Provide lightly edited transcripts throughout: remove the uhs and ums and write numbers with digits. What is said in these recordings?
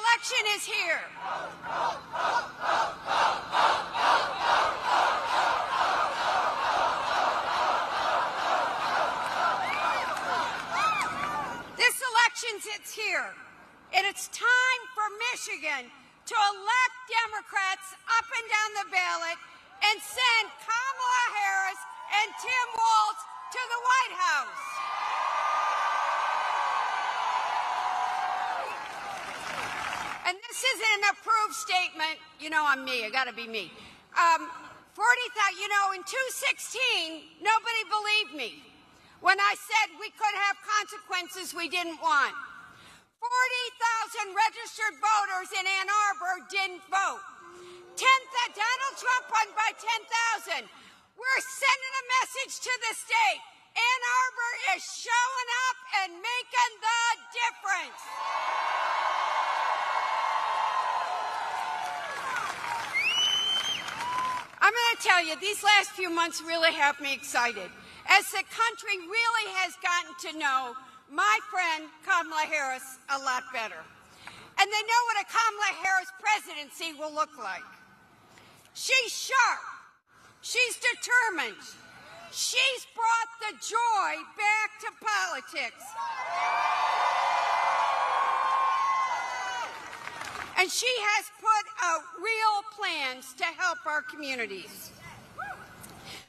election is here. This election is here, and it's time for Michigan to elect Democrats up and down the ballot and send Kamala Harris and Tim Walz to the White House. And this is an approved statement. You know, I'm me. I got to be me. 40,000. You know, in 2016, nobody believed me when I said we could have consequences we didn't want. 40,000 registered voters in Ann Arbor didn't vote. Donald Trump won by 10,000. We're sending a message to the state. Ann Arbor is showing up and making the difference. I'm going to tell you, these last few months really have me excited, as the country really has gotten to know my friend Kamala Harris a lot better. And they know what a Kamala Harris presidency will look like. She's sharp. She's determined. She's brought the joy back to politics. And she has put out real plans to help our communities.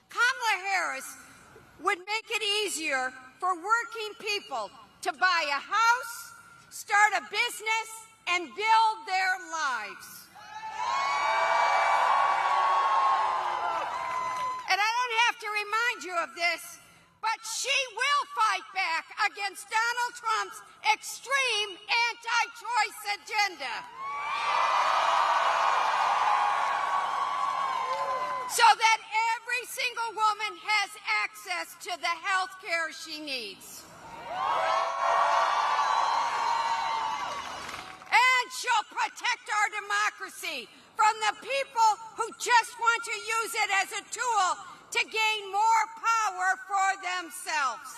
Kamala Harris would make it easier for working people to buy a house, start a business, and build their lives. And I don't have to remind you of this, but she will fight back against Donald Trump's extreme anti-choice agenda, so that every single woman has access to the health care she needs. And she'll protect our democracy from the people who just want to use it as a tool to gain more power for themselves.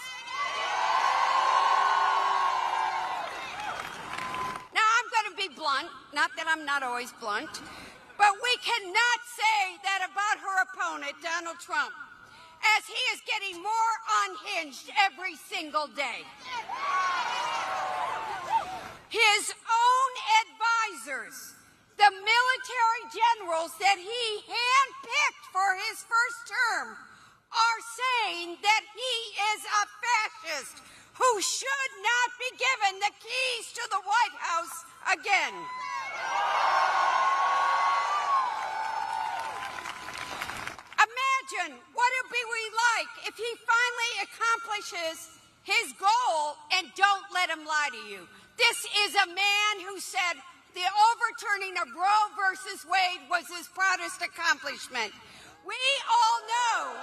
Now, I'm going to be blunt, not that I'm not always blunt, but we cannot say that about her opponent, Donald Trump, as he is getting more unhinged every single day. His own advisors, the military generals that he handpicked for his first term, are saying that he is a fascist who should not be given the keys to the White House again. Imagine what it would be like if he finally accomplishes his goal, and don't let him lie to you. This is a man who said the overturning of Roe versus Wade was his proudest accomplishment. We all know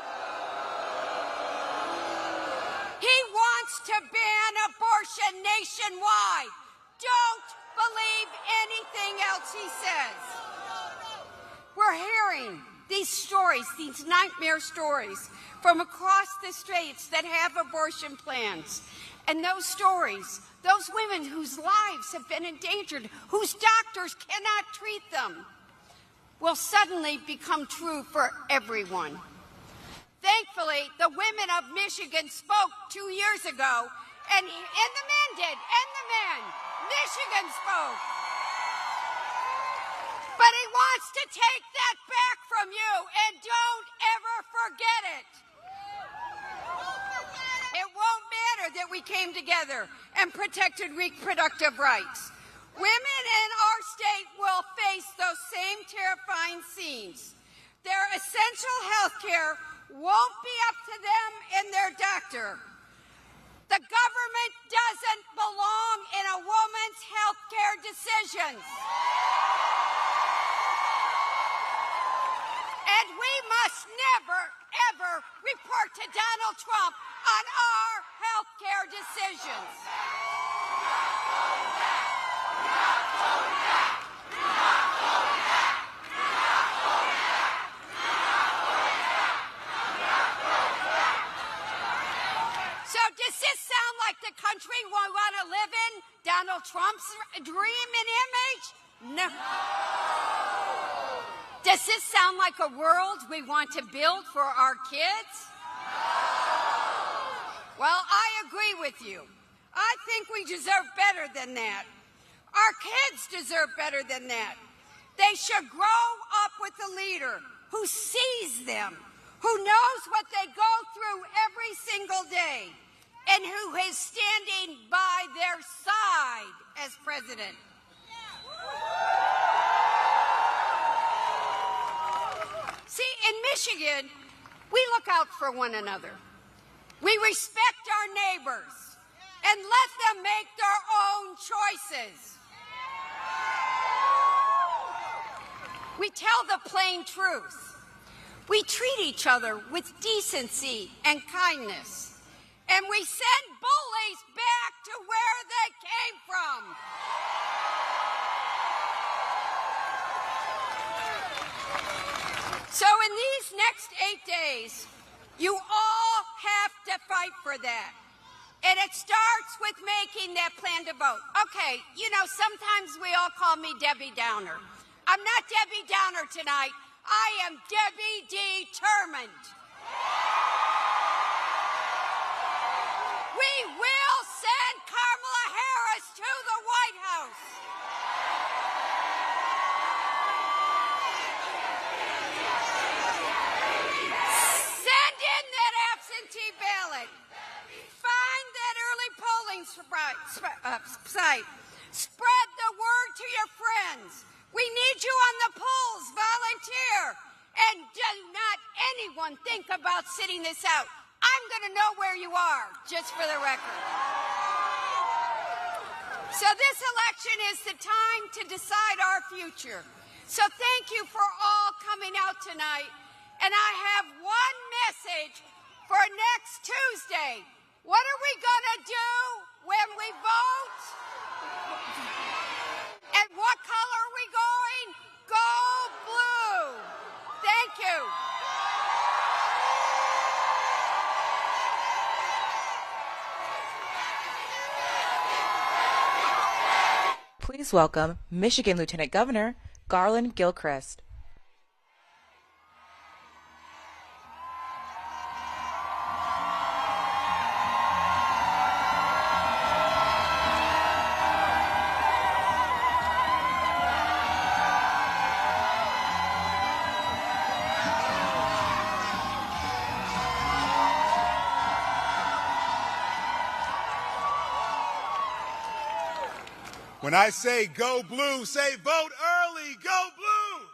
he wants to ban abortion nationwide. Don't believe anything else he says. We're hearing these stories, these nightmare stories from across the states that have abortion plans. And those stories, those women whose lives have been endangered, whose doctors cannot treat them, will suddenly become true for everyone. Thankfully, the women of Michigan spoke 2 years ago, and the men did, and the men. Michigan spoke. But he wants to take that back from you, and don't ever forget it. It won't matter that we came together and protected reproductive rights. Women in our state will face those same terrifying scenes. Their essential health care won't be up to them and their doctor. The government doesn't belong in a woman's health care decisions. And we must never, ever report to Donald Trump on our health care decisions. So does this sound like the country we want to live in, Donald Trump's dream and image? No. Does this sound like a world we want to build for our kids? Well, I agree with you. I think we deserve better than that. Our kids deserve better than that. They should grow up with a leader who sees them, who knows what they go through every single day, and who is standing by their side as president. See, in Michigan, we look out for one another. We respect our neighbors and let them make their own choices. We tell the plain truth. We treat each other with decency and kindness. And we send bullies back to where they came from. So in these next 8 days, you all have to fight for that. And it starts with making that plan to vote. Okay, you know, sometimes we all call me Debbie Downer. I'm not Debbie Downer tonight. I am Debbie determined. We will send Kamala Harris to the White House. Send in that absentee ballot. Find that early polling site. Spread the word to your friends. We need you on the polls. Volunteer. And do not anyone think about sitting this out. I'm going to know where you are, just for the record. So this election is the time to decide our future. So thank you for all coming out tonight. And I have one message for next Tuesday. What are we going to do when we vote? And what color are we going? Go blue. Thank you. Please welcome Michigan Lieutenant Governor Garland Gilchrist. When I say go blue, say vote early. Go blue.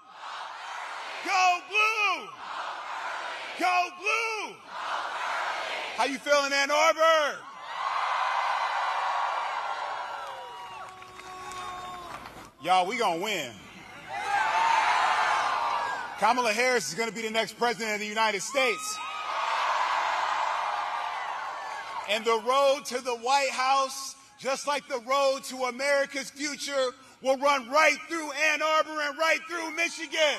Go blue. Go blue. How you feeling, Ann Arbor? Y'all, we gonna win. Kamala Harris is gonna be the next president of the United States. And the road to the White House, just like the road to America's future, will run right through Ann Arbor and right through Michigan.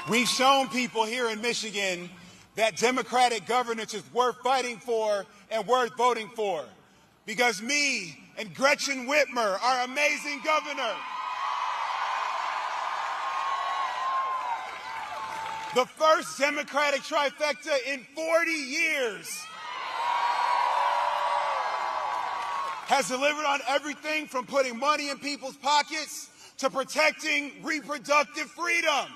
We've shown people here in Michigan that democratic governance is worth fighting for and worth voting for. Because me and Gretchen Whitmer, our amazing governor, the first Democratic trifecta in 40 years, has delivered on everything from putting money in people's pockets to protecting reproductive freedom.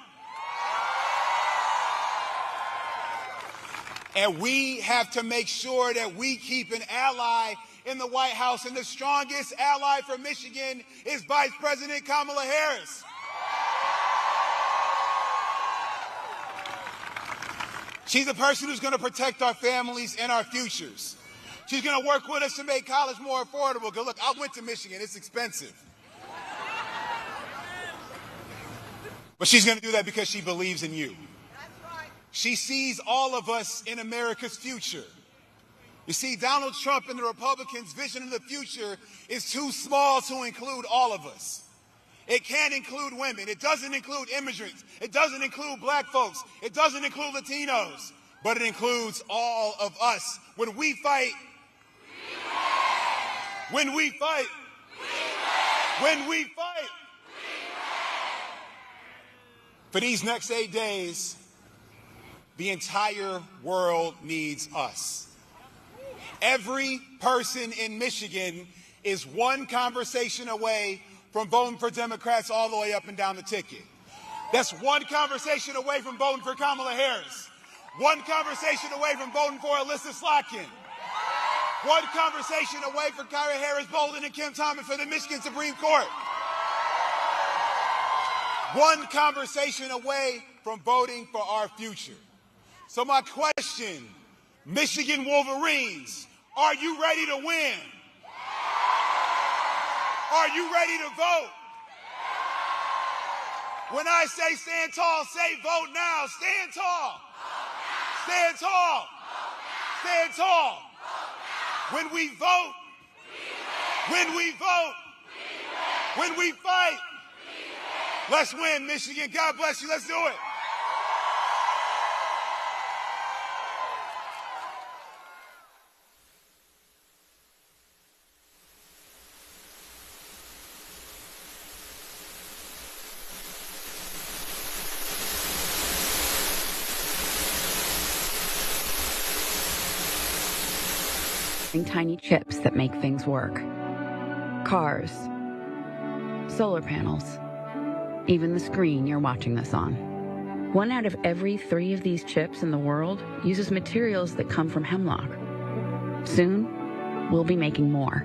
And we have to make sure that we keep an ally in the White House, and the strongest ally for Michigan is Vice President Kamala Harris. She's a person who's going to protect our families and our futures. She's going to work with us to make college more affordable. Because look, I went to Michigan. It's expensive. But she's going to do that because she believes in you. She sees all of us in America's future. You see, Donald Trump and the Republicans' vision of the future is too small to include all of us. It can't include women. It doesn't include immigrants. It doesn't include black folks. It doesn't include Latinos. But it includes all of us. When we fight, When we fight, when we fight, for these next 8 days, the entire world needs us. Every person in Michigan is one conversation away from voting for Democrats all the way up and down the ticket. That's one conversation away from voting for Kamala Harris. One conversation away from voting for Alyssa Slotkin. One conversation away from Kyra Harris Bolden and Kim Thomas for the Michigan Supreme Court. One conversation away from voting for our future. So my question, Michigan Wolverines, are you ready to win? Are you ready to vote? When I say stand tall, say vote now. Stand tall. Stand tall. Stand tall. When we vote, when we vote, when we fight, let's win, Michigan. God bless you. Let's do it. Tiny chips that make things work. Cars, solar panels, even the screen you're watching this on. 1 out of every 3 of these chips in the world uses materials that come from hemlock. Soon, we'll be making more.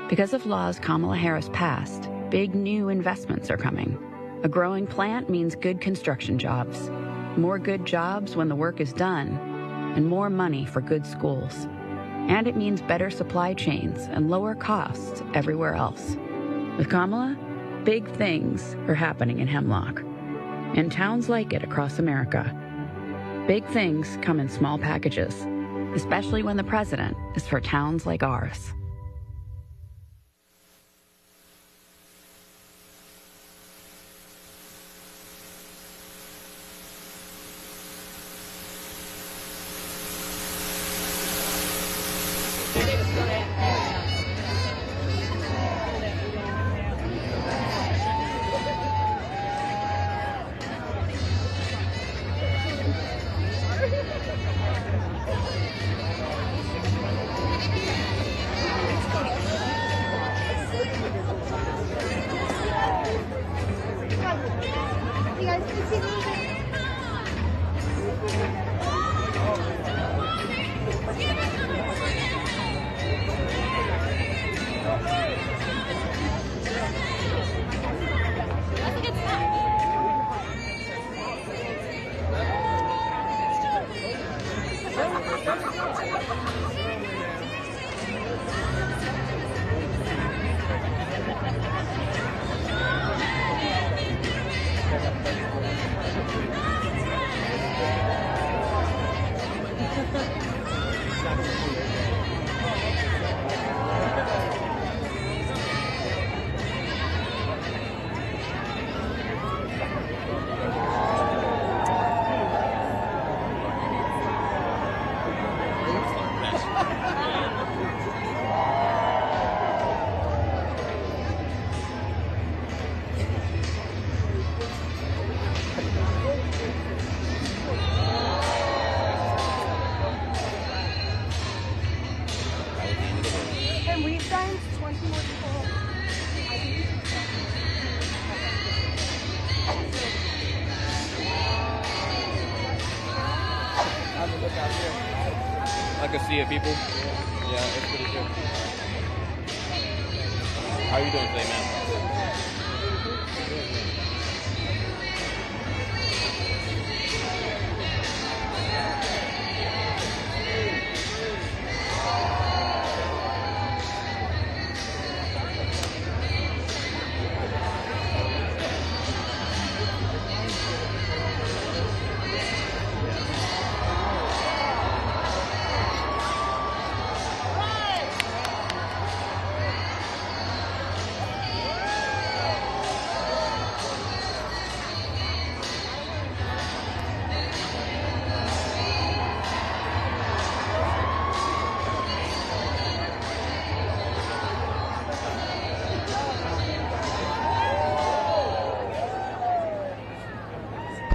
Because of laws Kamala Harris passed, big new investments are coming. A growing plant means good construction jobs, more good jobs when the work is done, and more money for good schools. And it means better supply chains and lower costs everywhere else. With Kamala, big things are happening in Hemlock, and towns like it across America. Big things come in small packages, especially when the president is for towns like ours. Like a sea of people. Yeah, it's pretty good. How are you doing today, man?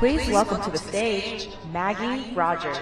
Please welcome to the stage Maggie Rogers.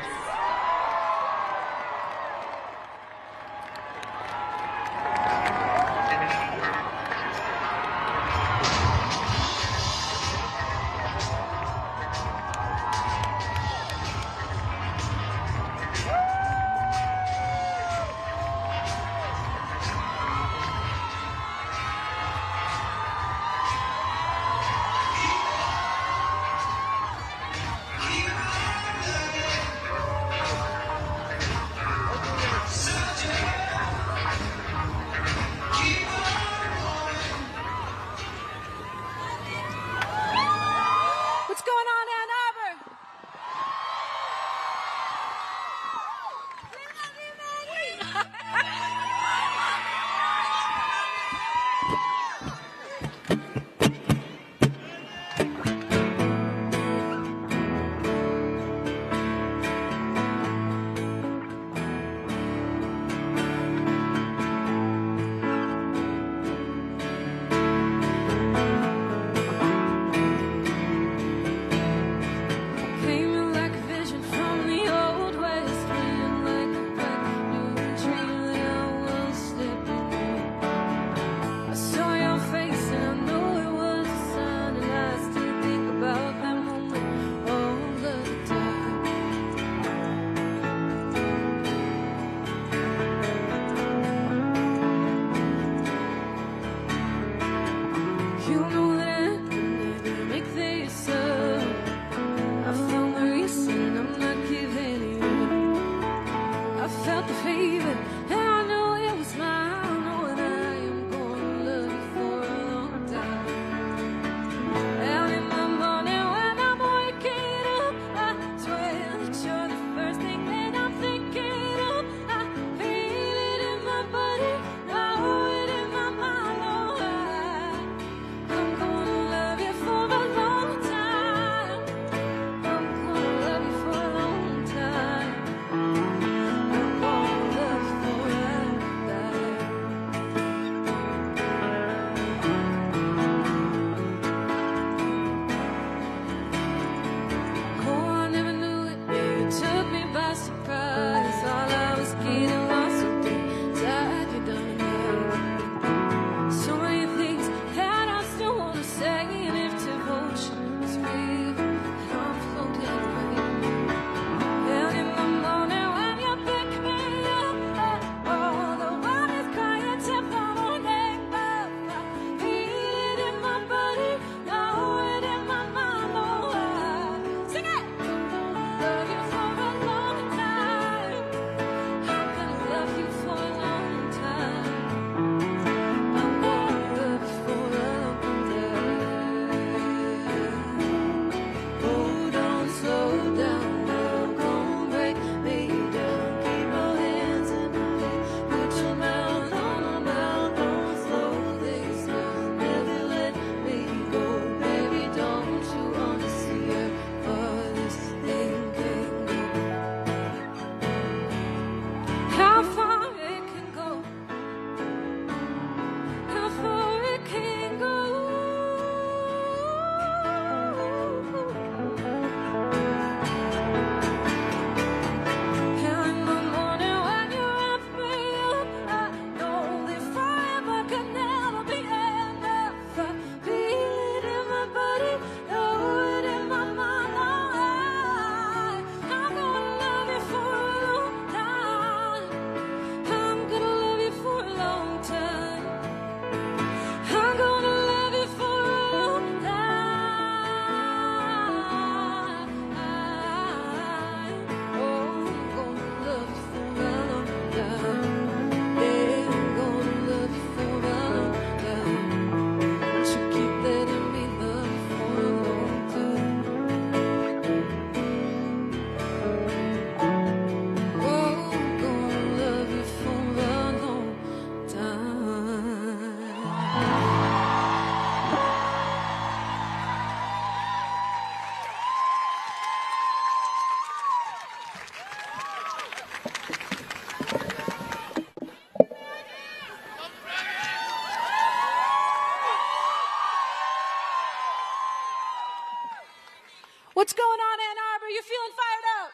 What's going on, Ann Arbor? You feeling fired up?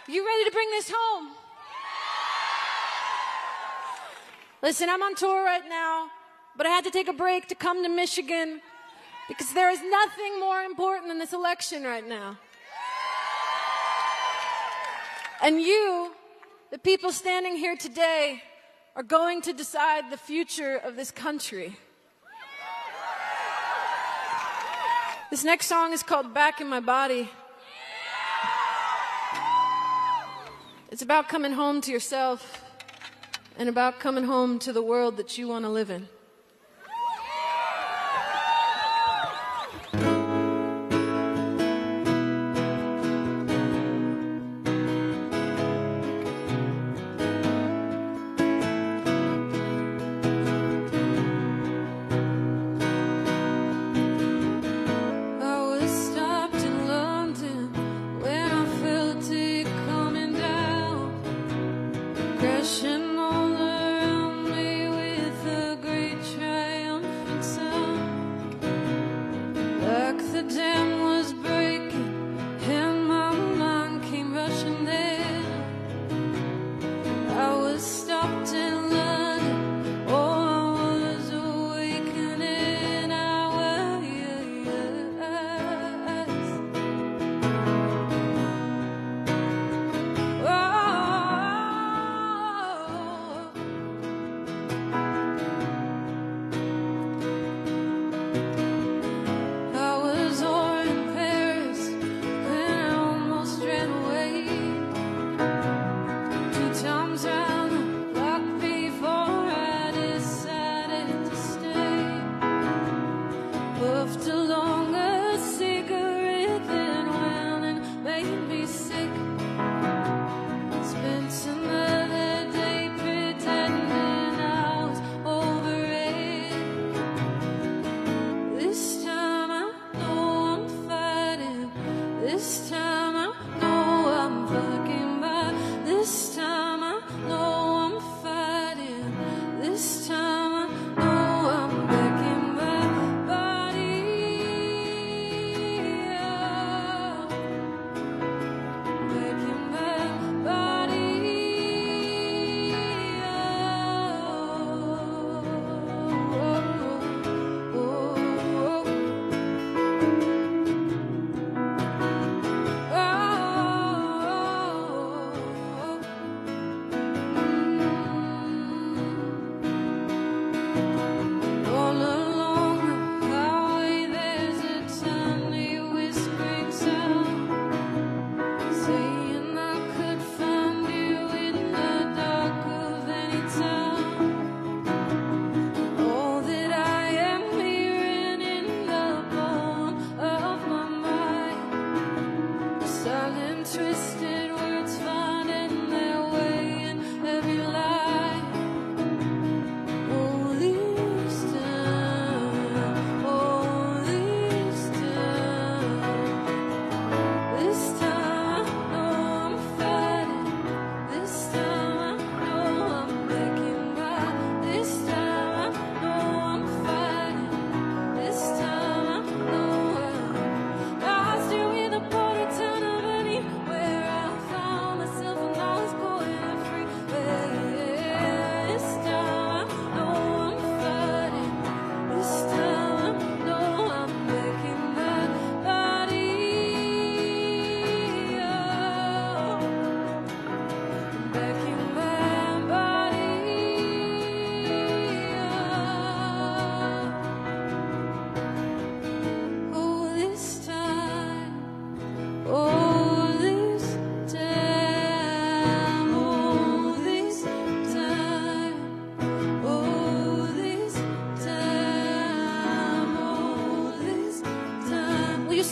You ready to bring this home? Listen, I'm on tour right now, but I had to take a break to come to Michigan because there is nothing more important than this election right now. And you, the people standing here today, are going to decide the future of this country. This next song is called Back in My Body. It's about coming home to yourself and about coming home to the world that you want to live in.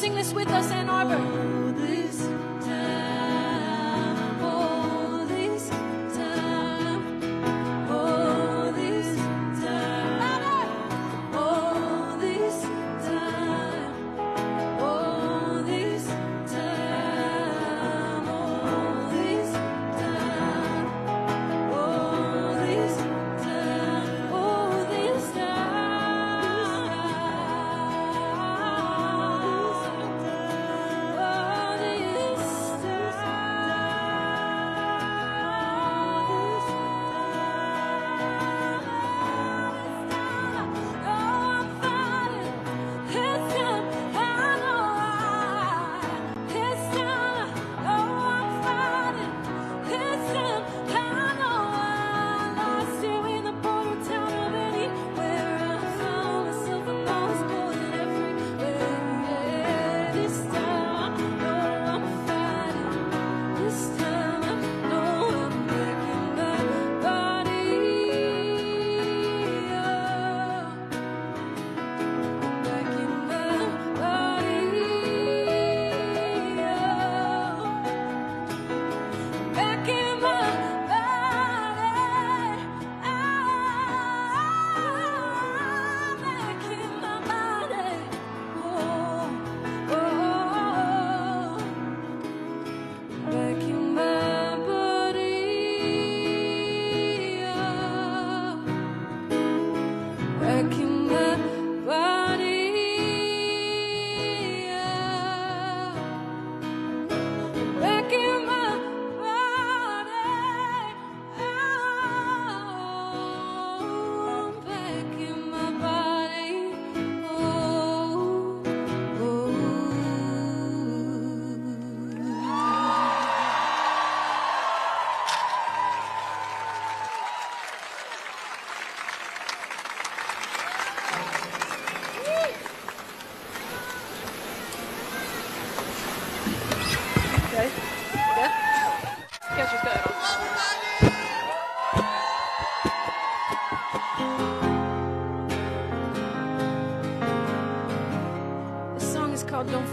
Sing this with us, Ann Arbor.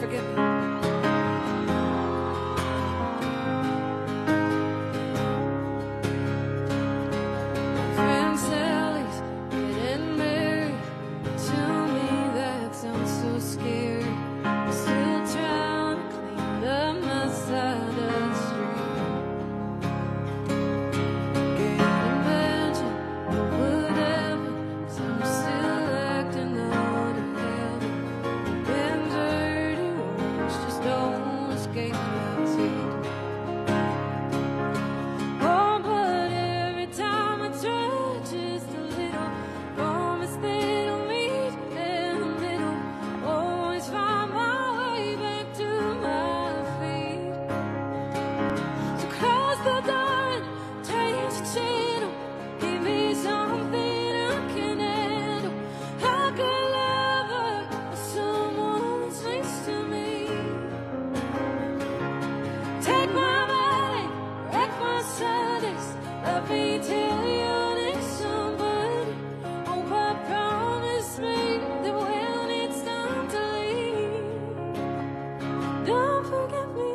forget me. My friend Sally's getting married. Tell me that sounds so scary. I'm still trying to clean up my side of the street. Can't imagine whatever, 'cause I'm still acting out of heaven. Been dirty words just don't escape my teeth. Oh, but every time I try just a little, promise that I'll meet in the middle. Always find my way back to my feet. So close the door and change the channel. Give me something I can handle. I could love her or someone that's nice to me. Take my money, wreck my Sundays. Let me tell you next somebody. Oh, but promise me that when it's time to leave, don't forget me.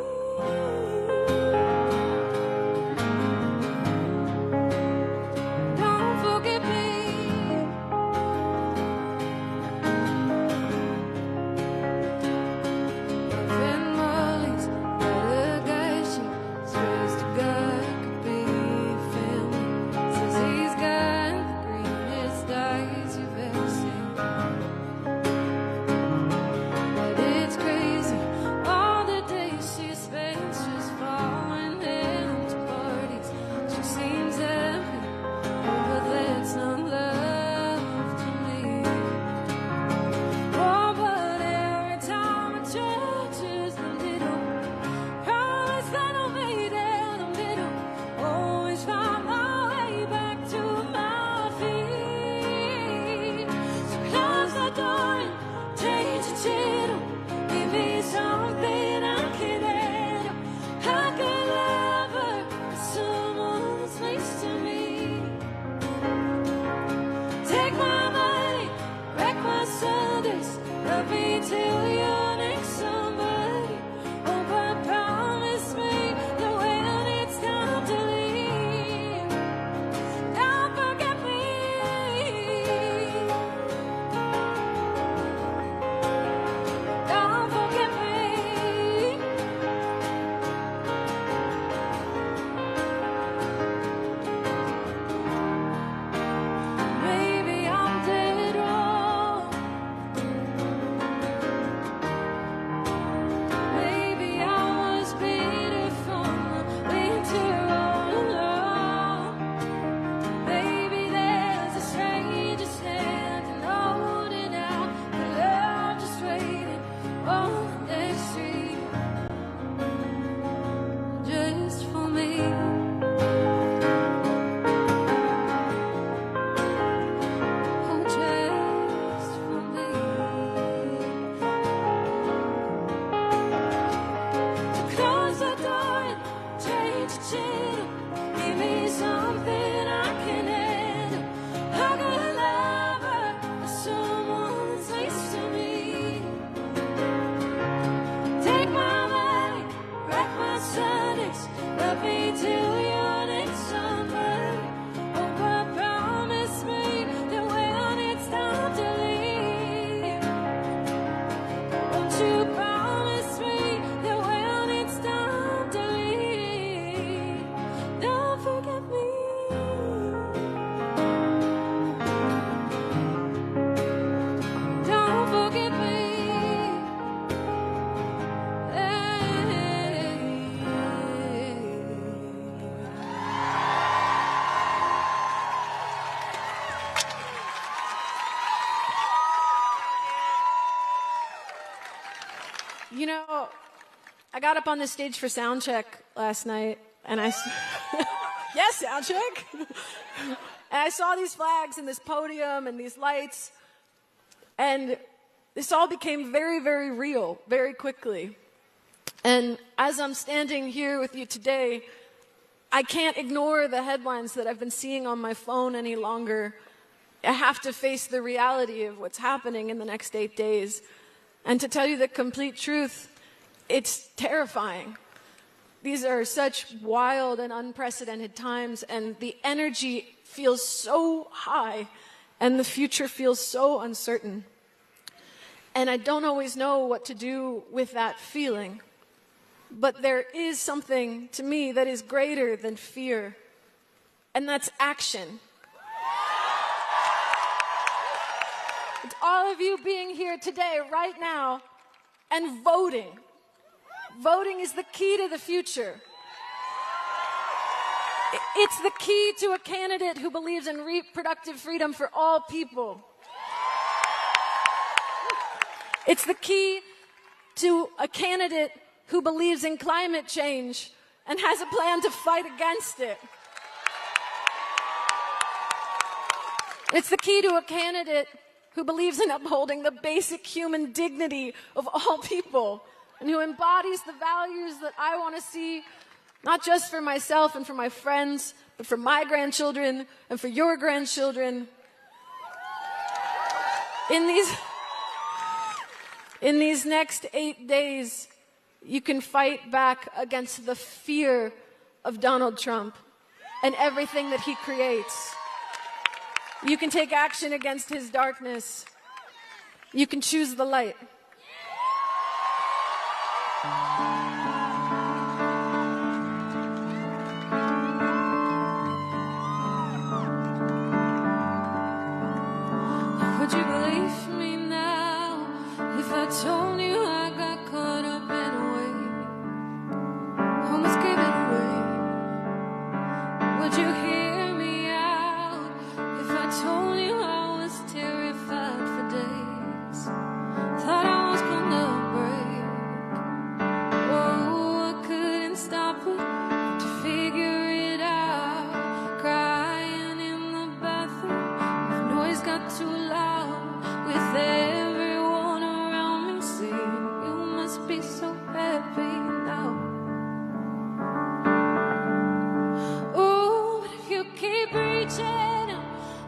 Don't forget me. My friend Molly's got a guy she swears to God could be family. Says he's got the greenest eyes you've ever seen. But it's crazy, all the days she spends just falling into parties. She seems happy, but that's not love to me. Oh, but every time I try just a little, promise that I'll meet in the middle. Always find my way back to my feet. So close the door and change the channel. Give me something I can handle. I could love her, someone that's nice to me. Take my money, wreck my Sundays. Let me tell you next somebody. Oh, but promise me that when it's time to leave, don't forget me. Don't forget me. Maybe I'm dead wrong. Maybe I was bitter from the winter all along. Maybe there's a stranger standing holding out the love just waiting on the next street, just for me. Oh, just for me. So close the door and change the channel. Give me something I can handle. I gotta love her or someone that's nice to me. Take my money, wreck my Sundays. Let me tell you next somebody. Oh, but promise me that when it's time to leave, won't you promise me that when it's time to leave, don't forget me. Don't forget me. You know, I got up on the stage for sound check last night, and yes, sound check. And I saw these flags and this podium and these lights, and this all became very, very real very quickly. And as I'm standing here with you today, I can't ignore the headlines that I've been seeing on my phone any longer. I have to face the reality of what's happening in the next 8 days. And to tell you the complete truth, it's terrifying. These are such wild and unprecedented times, and the energy feels so high, and the future feels so uncertain. And I don't always know what to do with that feeling. But there is something to me that is greater than fear, and that's action. It's all of you being here today, right now, and voting. Voting is the key to the future. It's the key to a candidate who believes in reproductive freedom for all people. It's the key to a candidate who believes in climate change and has a plan to fight against it. It's the key to a candidate who believes in upholding the basic human dignity of all people and who embodies the values that I want to see, not just for myself and for my friends, but for my grandchildren and for your grandchildren. In these next 8 days, you can fight back against the fear of Donald Trump and everything that he creates. You can take action against his darkness. You can choose the light. Would you believe me now if I told you I got caught up in a wave? Almost gave it away. Would you hear me out if I told you I was terrified for days? Thought I was gonna break. Oh, I couldn't stop it to figure it out. Crying in the bathroom, the noise got too loud. With everyone around me saying, you must be so happy now. Oh, but if you keep reaching out,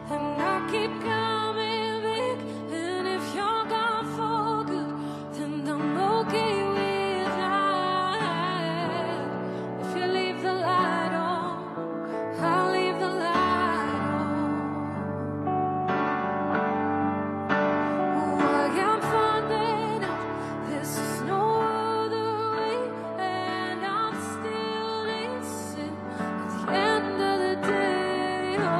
then I'll keep coming back. And if you're gone for good, then I'm okay with that. If you leave the light on, I'll leave the light on. Oh, I am finding out this is no other way, and I'm still innocent at the end of the day. Oh,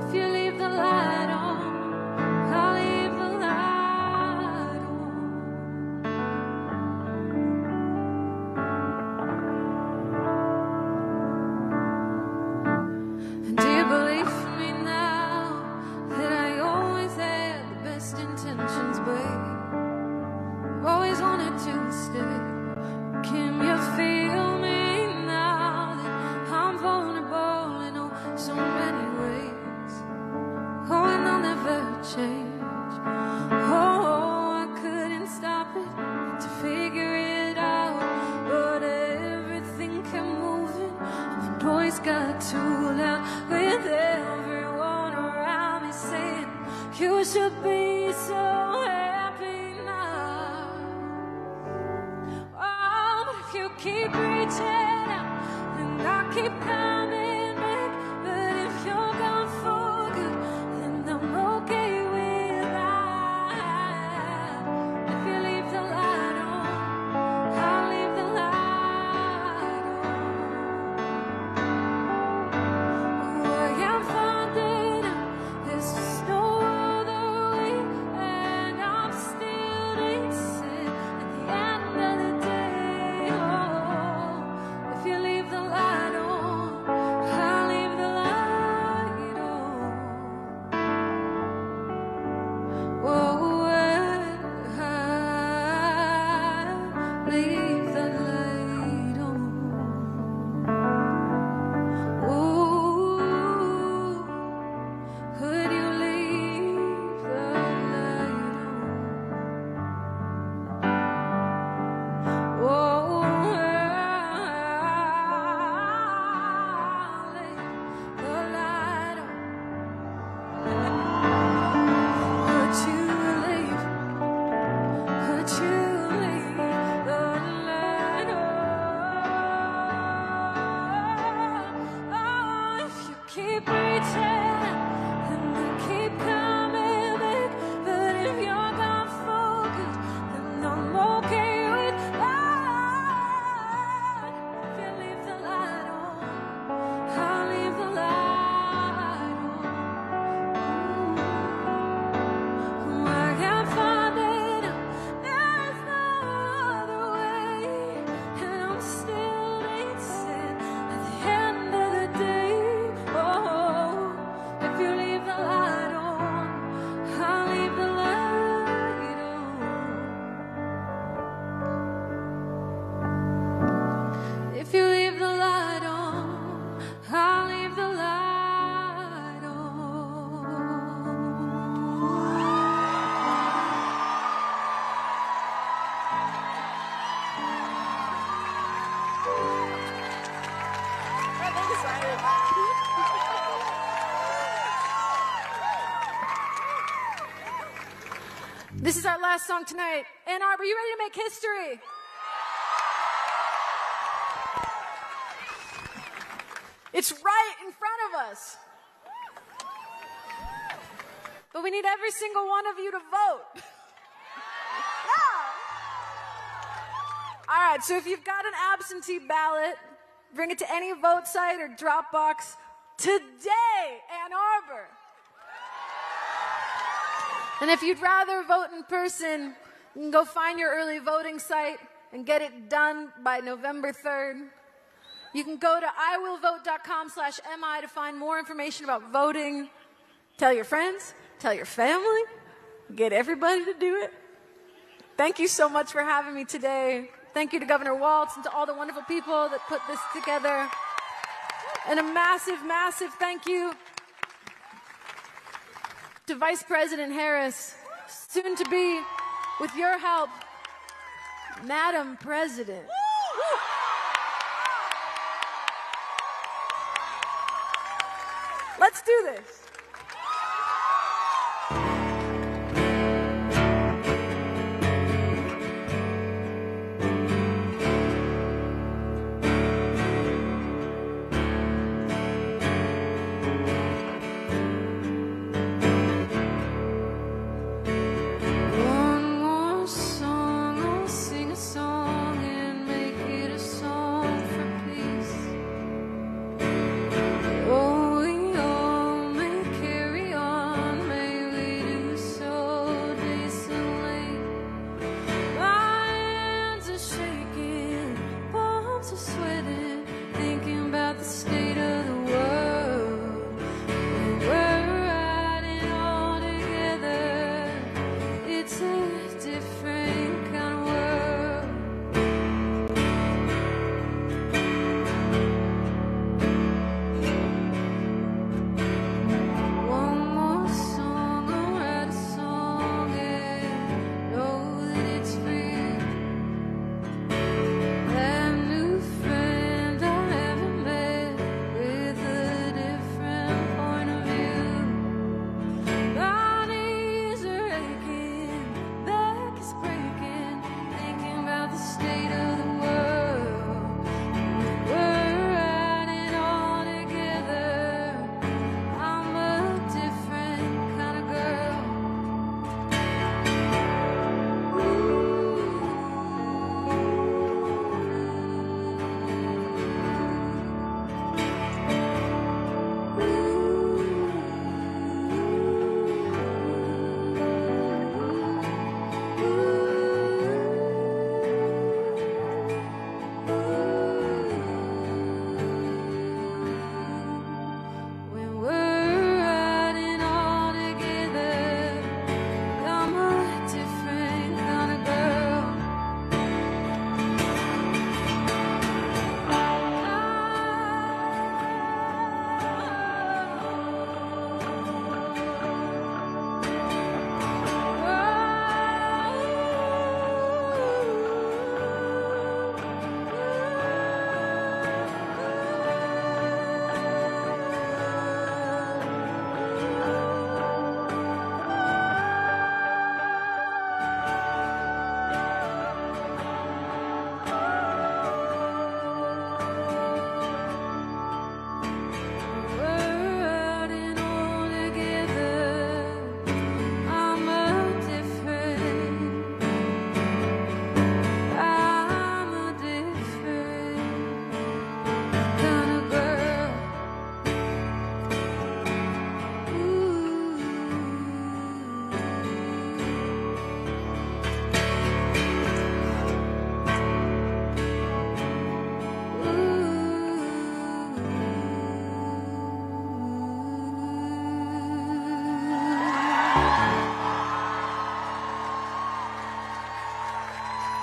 if you leave the light on, I'll leave the light on. And do you believe me now that I always had the best intentions, babe? Always wanted to stay. Can you feel me now that I'm vulnerable in oh so many ways? Oh, and I'll never change. Oh, I couldn't stop it to figure it out, but everything kept moving. The noise got too loud with everyone around me saying, you should be so happy now. Oh, but if you keep reaching out, then I'll keep coming back. But if you're gone for good, then I'm okay with that. If you leave the light on, I'll leave the light on. Oh, I am finding out there's just no other way, keep reaching, and I keep coming back. But if you're gone for good, then I'm okay with that. If you leave the light on, I'll leave the light on. I can't find it, there's no other way, and I'm still dancing at the end of the day. Oh, if you leave the light on, I'll leave the light on. If you leave the light on, I'll leave the light on. This is our last song tonight. Ann Arbor, you ready to make history? It's right in front of us. But we need every single one of you to vote. All right, so if you've got an absentee ballot, bring it to any vote site or Dropbox today, Ann Arbor. And if you'd rather vote in person, you can go find your early voting site and get it done by November 3rd. You can go to iwillvote.com/mi to find more information about voting. Tell your friends, tell your family, get everybody to do it. Thank you so much for having me today. Thank you to Governor Walz and to all the wonderful people that put this together. And a massive, massive thank you to Vice President Harris, soon to be, with your help, Madam President. Let's do this.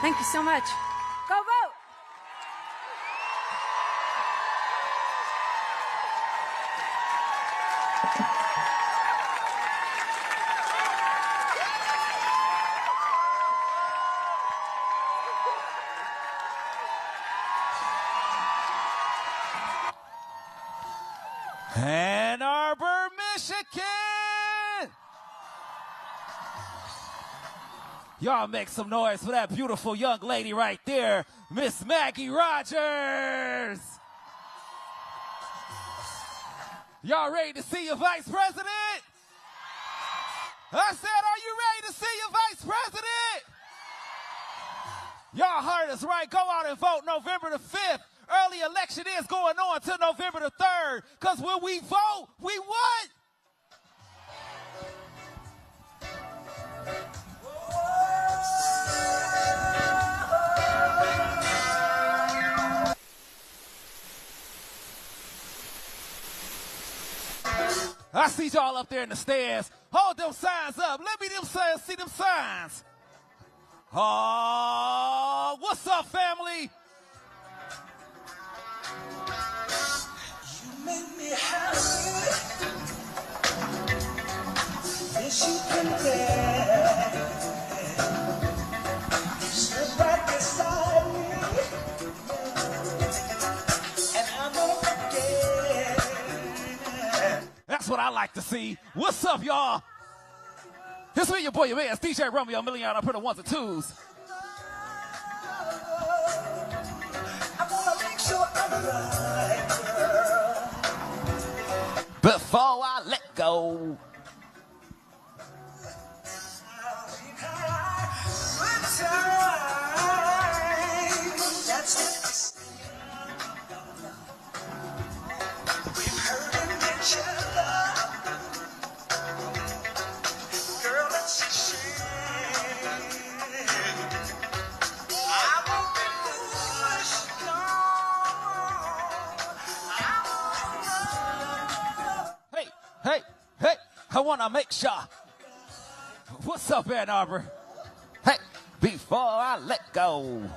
Thank you so much. Go vote. Ann Arbor, Michigan! Y'all make some noise for that beautiful young lady right there, Miss Maggie Rogers! Y'all ready to see your vice president? I said, are you ready to see your vice president? Y'all heard us right. Go out and vote November the 5th. Early election is going on till November the 3rd. Because when we vote, we what? I see y'all up there in the stands. Hold them signs up. Let me see them signs. Oh, what's up, family? You make me happy. Yes, you can bear. Sit right beside me, and I'm gonna forget. That's what I like to see. What's up, y'all? This is your boy, your man, it's DJ Romeo, million I put the ones and twos. I wanna make sure I'm right, girl, before I let go. Hey, I want to make sure. What's up, Ann Arbor? Hey, before I let go. You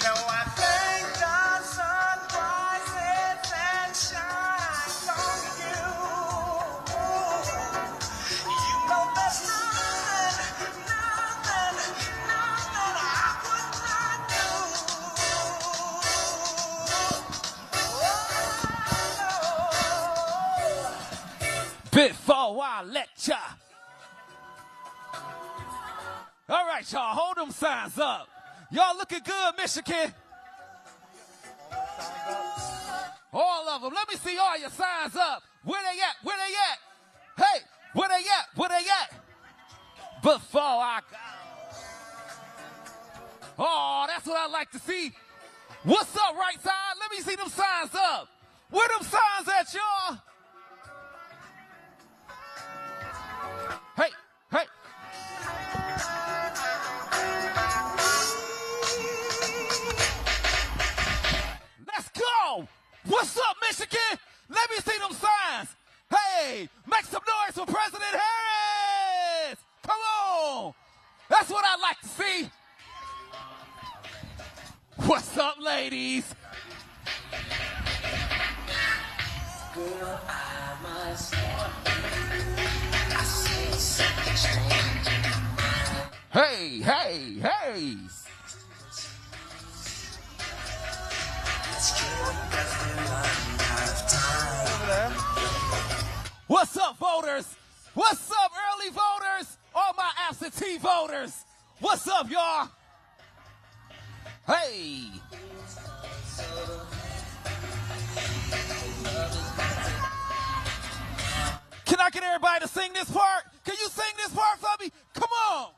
know I thank the sun rises and shines on you. You know there's nothing I would not do. Before I let ya. All right, y'all, hold them signs up. Y'all looking good, Michigan. All of them. Let me see all your signs up. Where they at? Where they at? Hey, where they at? Where they at? Before I go. Oh, that's what I like to see. What's up, right side? Let me see them signs up. Where them signs at, y'all? Hey, hey. Let's go. What's up, Michigan? Let me see them signs. Hey, make some noise for President Harris. Come on. That's what I like to see. What's up, ladies? Girl, I must Hey, hey, hey. What's up, voters? What's up, early voters? All my absentee voters. What's up, y'all? Hey. Can I get everybody to sing this part? Can you sing this part for me? Come on.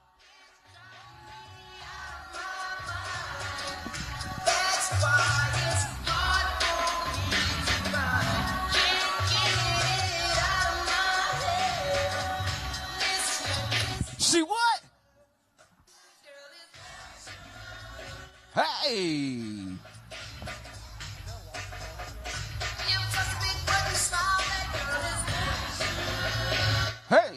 That's why it's hard for me to run. Can't get it out of my head. She what? Hey. Hey.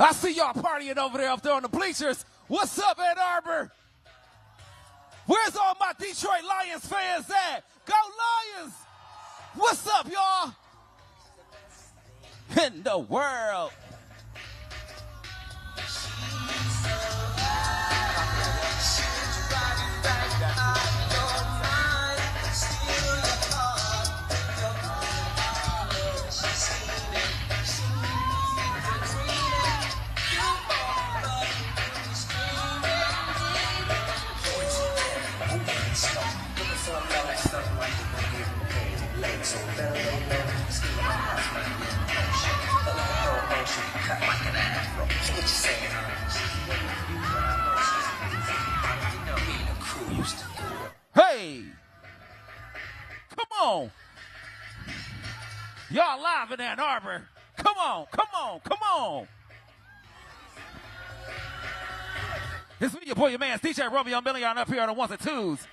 I see y'all partying over there up there on the bleachers. What's up, Ann Arbor? Where's all my Detroit Lions fans at? Go Lions! What's up, y'all? In the world. Hey, come on. Y'all live in Ann Arbor. Come on, come on, come on. It's me, your boy, your man, DJ Romeo Million up here on the ones and twos.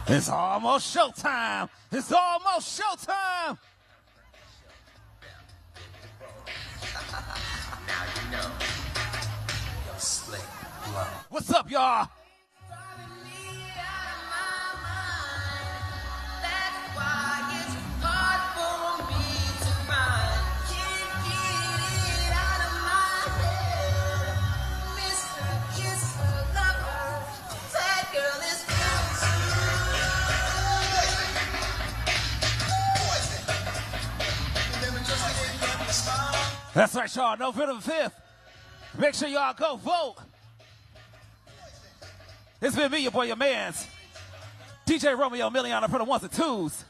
It's almost showtime. It's almost showtime. Now you know. Yo, slick, blow. What's up, y'all? That's right, y'all. November 5th. Make sure y'all go vote. It's been me, your boy, your mans. DJ Romeo Million for the ones and twos.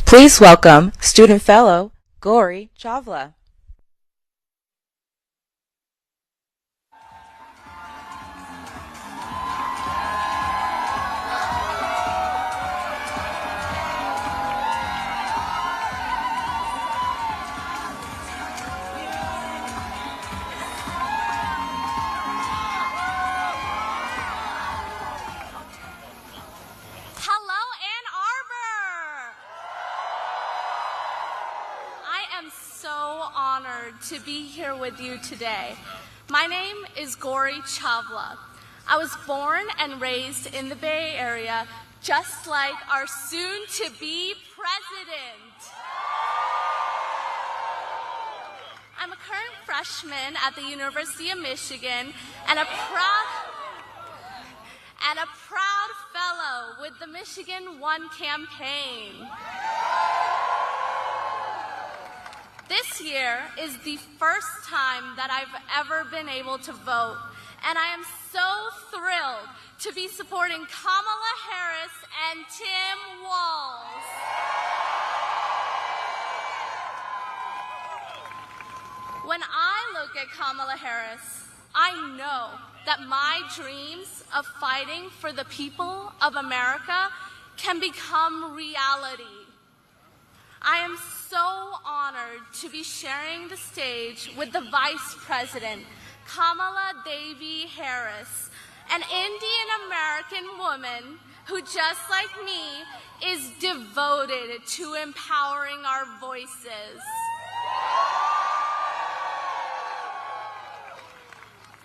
Please welcome Student Fellow Gauri Chavla. To be here with you today. My name is Gauri Chavla. I was born and raised in the Bay Area, just like our soon-to-be president. I'm a current freshman at the University of Michigan and a proud fellow with the Michigan One campaign. This year is the first time that I've ever been able to vote, and I am so thrilled to be supporting Kamala Harris and Tim Walz. When I look at Kamala Harris, I know that my dreams of fighting for the people of America can become reality. I am so honored to be sharing the stage with the Vice President, Kamala Devi Harris, an Indian American woman who, just like me, is devoted to empowering our voices.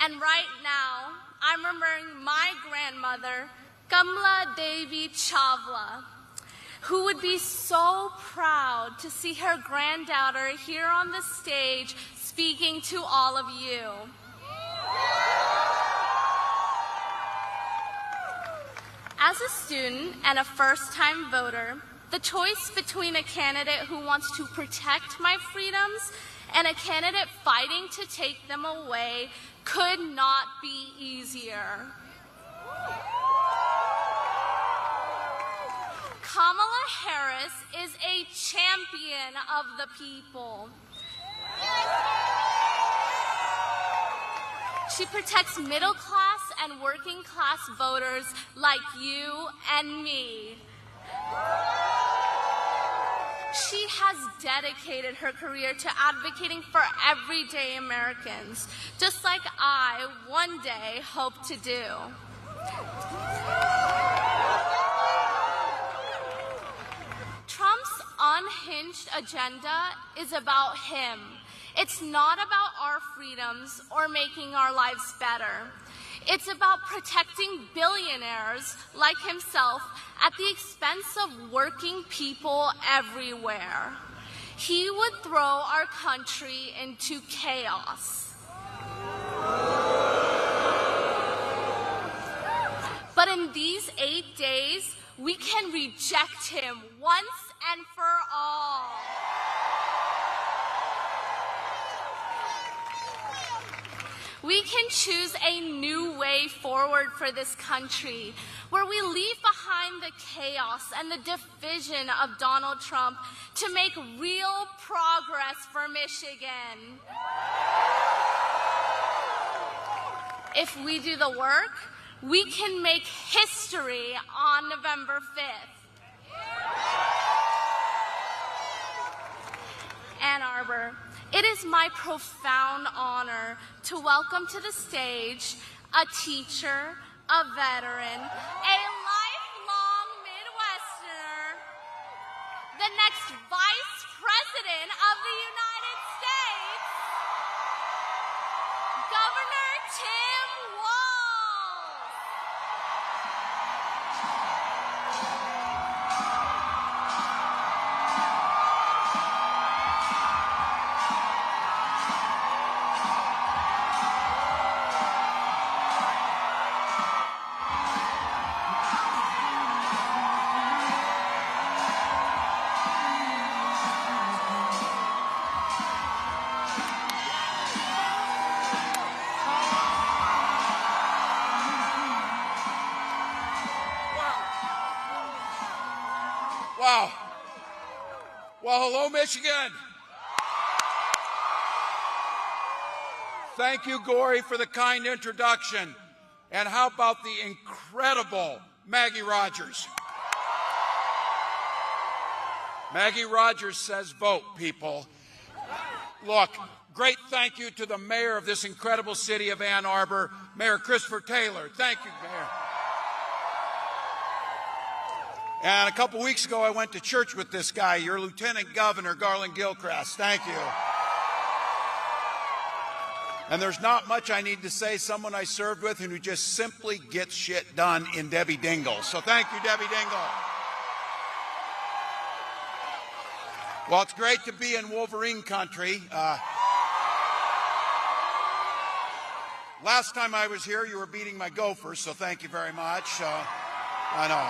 And right now, I'm remembering my grandmother, Kamala Devi Chawla, who would be so proud to see her granddaughter here on the stage speaking to all of you. As a student and a first-time voter, the choice between a candidate who wants to protect my freedoms and a candidate fighting to take them away could not be easier. Kamala Harris is a champion of the people. She protects middle-class and working-class voters like you and me. She has dedicated her career to advocating for everyday Americans, just like I one day hope to do. Trump's unhinged agenda is about him. It's not about our freedoms or making our lives better. It's about protecting billionaires like himself at the expense of working people everywhere. He would throw our country into chaos. But in these 8 days, we can reject him once and for all. We can choose a new way forward for this country, where we leave behind the chaos and the division of Donald Trump to make real progress for Michigan. If we do the work, we can make history on November 5th. Ann Arbor, it is my profound honor to welcome to the stage a teacher, a veteran, a lifelong Midwesterner, the next Vice President of the United States, Governor Tim Walz. Wow. Well, hello, Michigan. Thank you, Gory, for the kind introduction. And how about the incredible Maggie Rogers? Maggie Rogers says vote, people. Look, great thank you to the mayor of this incredible city of Ann Arbor, Mayor Christopher Taylor. Thank you, Mayor. And a couple weeks ago, I went to church with this guy, your Lieutenant Governor, Garland Gilchrist. Thank you. And there's not much I need to say. Someone I served with who just simply gets shit done in Debbie Dingle. So thank you, Debbie Dingle. Well, it's great to be in Wolverine country. Last time I was here, you were beating my Gophers, so thank you very much. I know.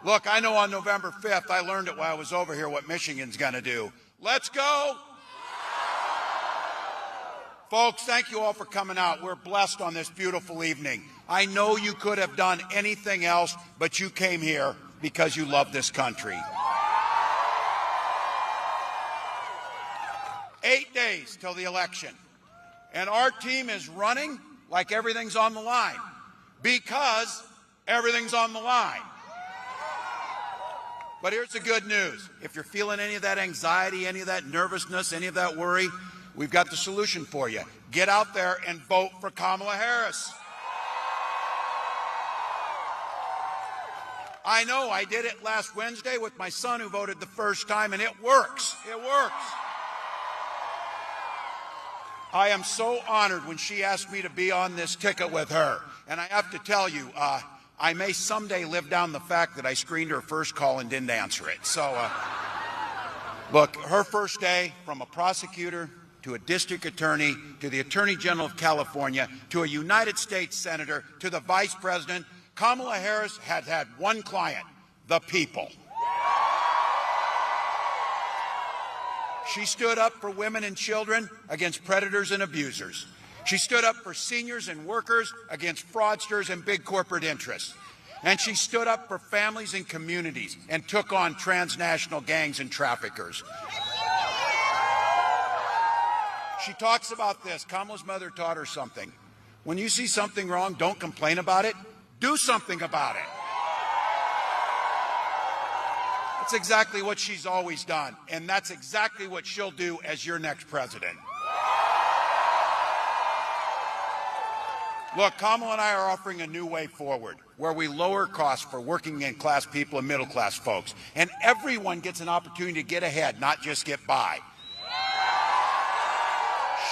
Look, I know on November 5th, I learned it while I was over here what Michigan's going to do. Let's go Folks, thank you all for coming out. We're blessed on this beautiful evening. I know you could have done anything else, but you came here because you love this country. 8 days till the election, and our team is running like everything's on the line, because everything's on the line. But here's the good news. If you're feeling any of that anxiety, any of that nervousness, any of that worry, we've got the solution for you. Get out there and vote for Kamala Harris. I know, I did it last Wednesday with my son who voted the first time, and it works. It works. I am so honored when she asked me to be on this ticket with her. And I have to tell you, I may someday live down the fact that I screened her first call and didn't answer it. So, look, her first day, from a prosecutor to a district attorney to the Attorney General of California to a United States Senator to the Vice President, Kamala Harris had had one client, the people. She stood up for women and children against predators and abusers. She stood up for seniors and workers against fraudsters and big corporate interests. And she stood up for families and communities and took on transnational gangs and traffickers. She talks about this. Kamala's mother taught her something. When you see something wrong, don't complain about it. Do something about it. That's exactly what she's always done, and that's exactly what she'll do as your next president. Look, Kamala and I are offering a new way forward where we lower costs for working and class people and middle class folks, and everyone gets an opportunity to get ahead, not just get by.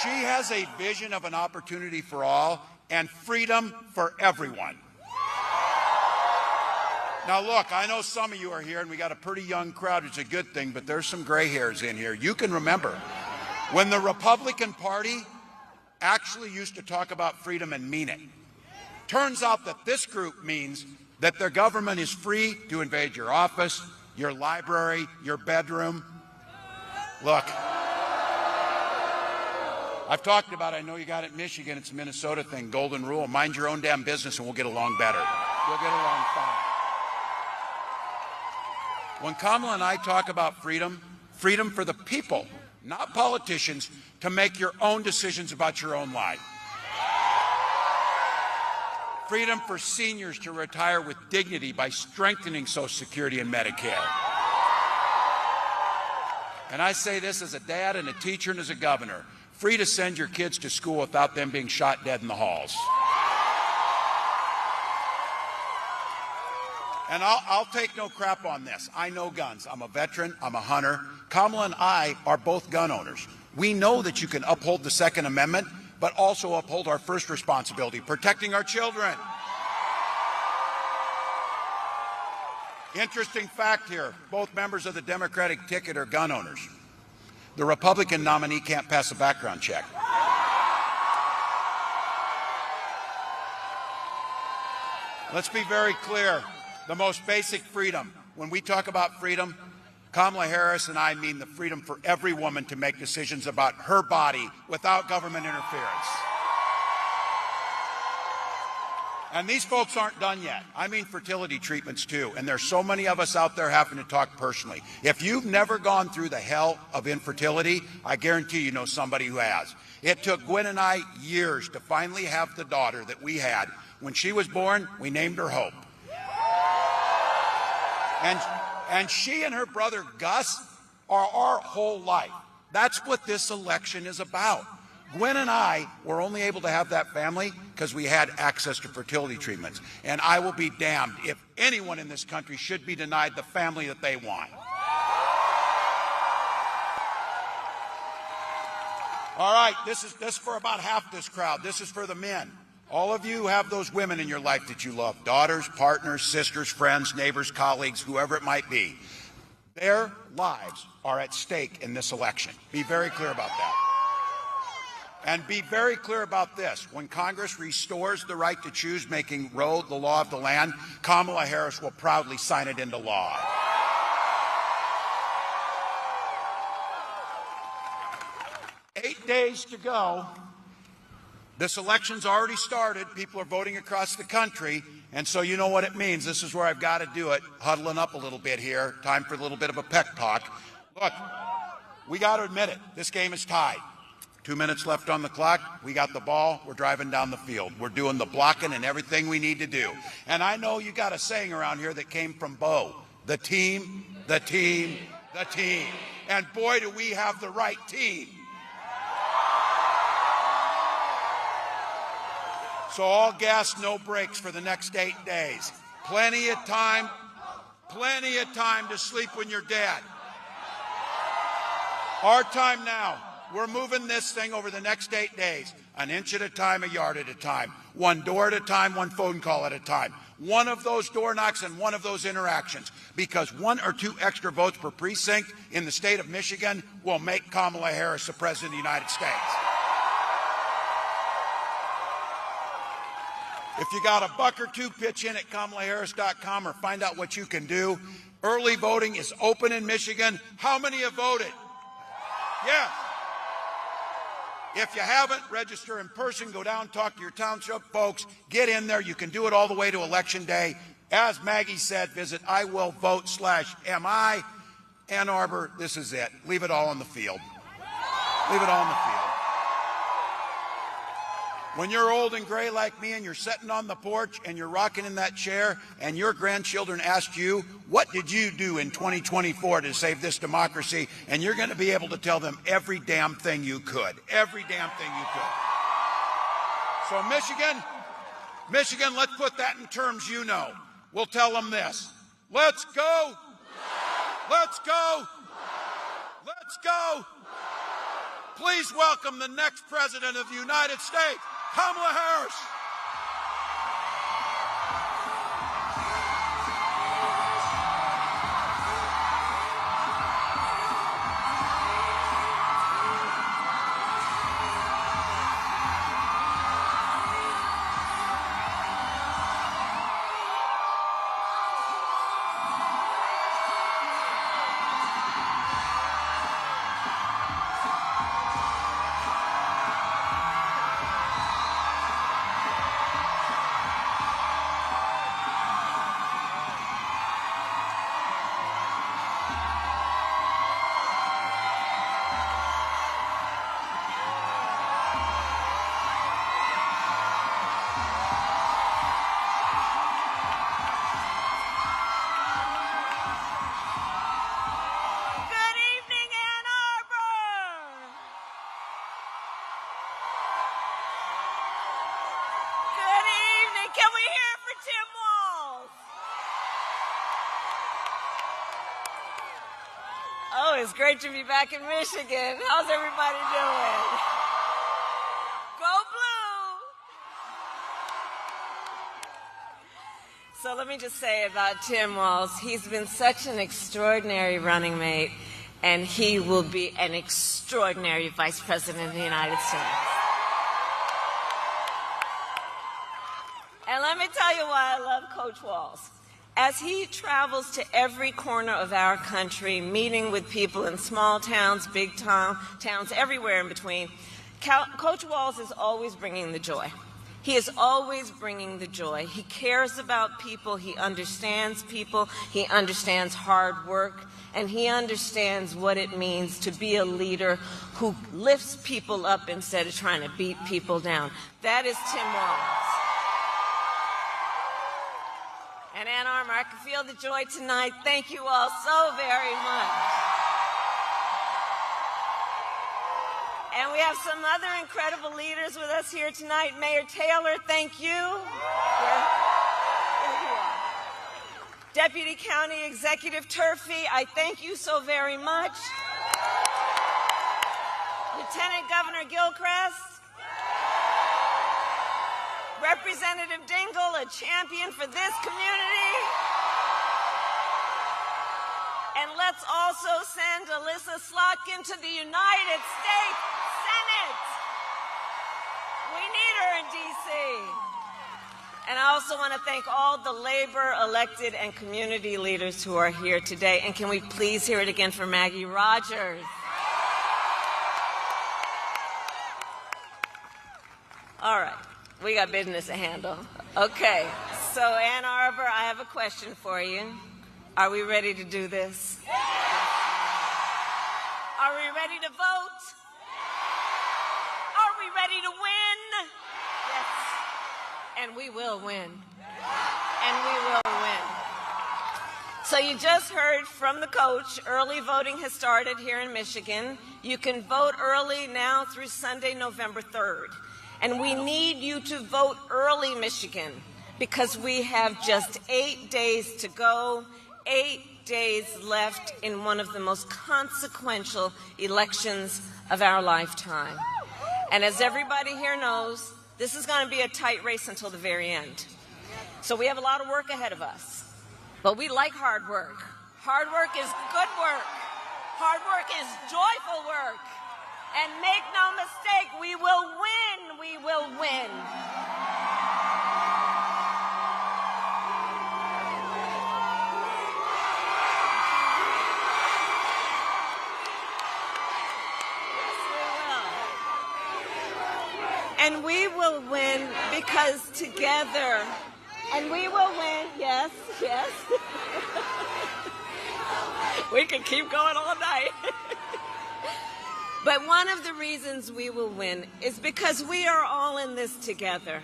She has a vision of an opportunity for all and freedom for everyone. Now, look, I know some of you are here, and we got a pretty young crowd. It's a good thing, but there's some gray hairs in here. You can remember when the Republican Party actually used to talk about freedom and mean it. Turns out that this group means that their government is free to invade your office, your library, your bedroom. Look, I've talked about it. I know you got it in Michigan. It's a Minnesota thing, golden rule. Mind your own damn business, and we'll get along better. We'll get along fine. When Kamala and I talk about freedom, freedom for the people, not politicians, to make your own decisions about your own life. Freedom for seniors to retire with dignity by strengthening Social Security and Medicare. And I say this as a dad and a teacher and as a governor, free to send your kids to school without them being shot dead in the halls. And I'll take no crap on this. I know guns. I'm a veteran. I'm a hunter. Kamala and I are both gun owners. We know that you can uphold the Second Amendment, but also uphold our first responsibility, protecting our children. Interesting fact here. Both members of the Democratic ticket are gun owners. The Republican nominee can't pass a background check. Let's be very clear. The most basic freedom. When we talk about freedom, Kamala Harris and I mean the freedom for every woman to make decisions about her body without government interference. And these folks aren't done yet. I mean fertility treatments too. And there's so many of us out there having to talk personally. If you've never gone through the hell of infertility, I guarantee you know somebody who has. It took Gwen and I years to finally have the daughter that we had. When she was born, we named her Hope. And she and her brother Gus are our whole life. That's what this election is about. Gwen and I were only able to have that family because we had access to fertility treatments. And I will be damned if anyone in this country should be denied the family that they want. All right, this is for about half this crowd. This is for the men. All of you have those women in your life that you love, daughters, partners, sisters, friends, neighbors, colleagues, whoever it might be. Their lives are at stake in this election. Be very clear about that. And be very clear about this. When Congress restores the right to choose, making Roe the law of the land, Kamala Harris will proudly sign it into law. "8 days to go, This election's already started. People are voting across the country, and so you know what it means. This is where I've got to do it, huddling up a little bit here. Time for a little bit of a pep talk. Look, we got to admit it. This game is tied. 2 minutes left on the clock. We got the ball. We're driving down the field. We're doing the blocking and everything we need to do. And I know you got a saying around here that came from Bo. The team, the team, the team. And boy, do we have the right team. So all gas, no brakes for the next 8 days. Plenty of time to sleep when you're dead. Our time now. We're moving this thing over the next 8 days, an inch at a time, a yard at a time, one door at a time, one phone call at a time. One of those door knocks and one of those interactions, because 1 or 2 extra votes per precinct in the state of Michigan will make Kamala Harris the President of the United States. If you got a buck or two, pitch in at KamalaHarris.com or find out what you can do. Early voting is open in Michigan. How many have voted? Yes. If you haven't, register in person, go down, talk to your township folks, get in there. You can do it all the way to Election Day. As Maggie said, visit iwillvote.mi. Ann Arbor, this is it. Leave it all on the field. Leave it all on the field. When you're old and gray like me and you're sitting on the porch and you're rocking in that chair and your grandchildren ask you, what did you do in 2024 to save this democracy? And you're going to be able to tell them every damn thing you could. Every damn thing you could. So Michigan, let's put that in terms you know. We'll tell them this. Let's go. Let's go. Let's go. Please welcome the next President of the United States, Kamala Harris. Can we hear it for Tim Walz? Oh, it's great to be back in Michigan. How's everybody doing? Go Blue! So let me just say about Tim Walz, he's been such an extraordinary running mate, and he will be an extraordinary Vice President of the United States. And let me tell you why I love Coach Walz. As he travels to every corner of our country, meeting with people in small towns, big towns, everywhere in between, Coach Walz is always bringing the joy. He is always bringing the joy. He cares about people. He understands people. He understands hard work. And he understands what it means to be a leader who lifts people up instead of trying to beat people down. That is Tim Walz. And Ann Arbor, I can feel the joy tonight. Thank you all so very much. And we have some other incredible leaders with us here tonight. Mayor Taylor, thank you. There you are. Deputy County Executive Turfy, I thank you so very much. Lieutenant Governor Gilchrist. Representative Dingell, a champion for this community. And let's also send Alyssa Slotkin to the United States Senate. We need her in D.C. And I also want to thank all the labor, elected, and community leaders who are here today. And can we please hear it again for Maggie Rogers? All right. We got business to handle. Okay. So, Ann Arbor, I have a question for you. Are we ready to do this? Are we ready to vote? Are we ready to win? Yes. And we will win. And we will win. So you just heard from the coach, early voting has started here in Michigan. You can vote early now through Sunday, November 3rd. And we need you to vote early, Michigan, because we have just 8 days to go, 8 days left in one of the most consequential elections of our lifetime. And as everybody here knows, this is going to be a tight race until the very end. So we have a lot of work ahead of us. But we like hard work. Hard work is good work. Hard work is joyful work. And make no mistake, we will win. We will win. And we will win because together, and we will win, yes, yes. We can keep going all night. But one of the reasons we will win is because we are all in this together.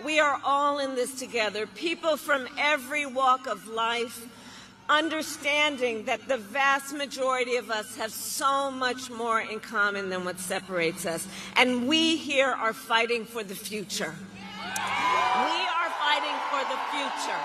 We are all in this together. People from every walk of life, understanding that the vast majority of us have so much more in common than what separates us. And we here are fighting for the future. We are fighting for the future.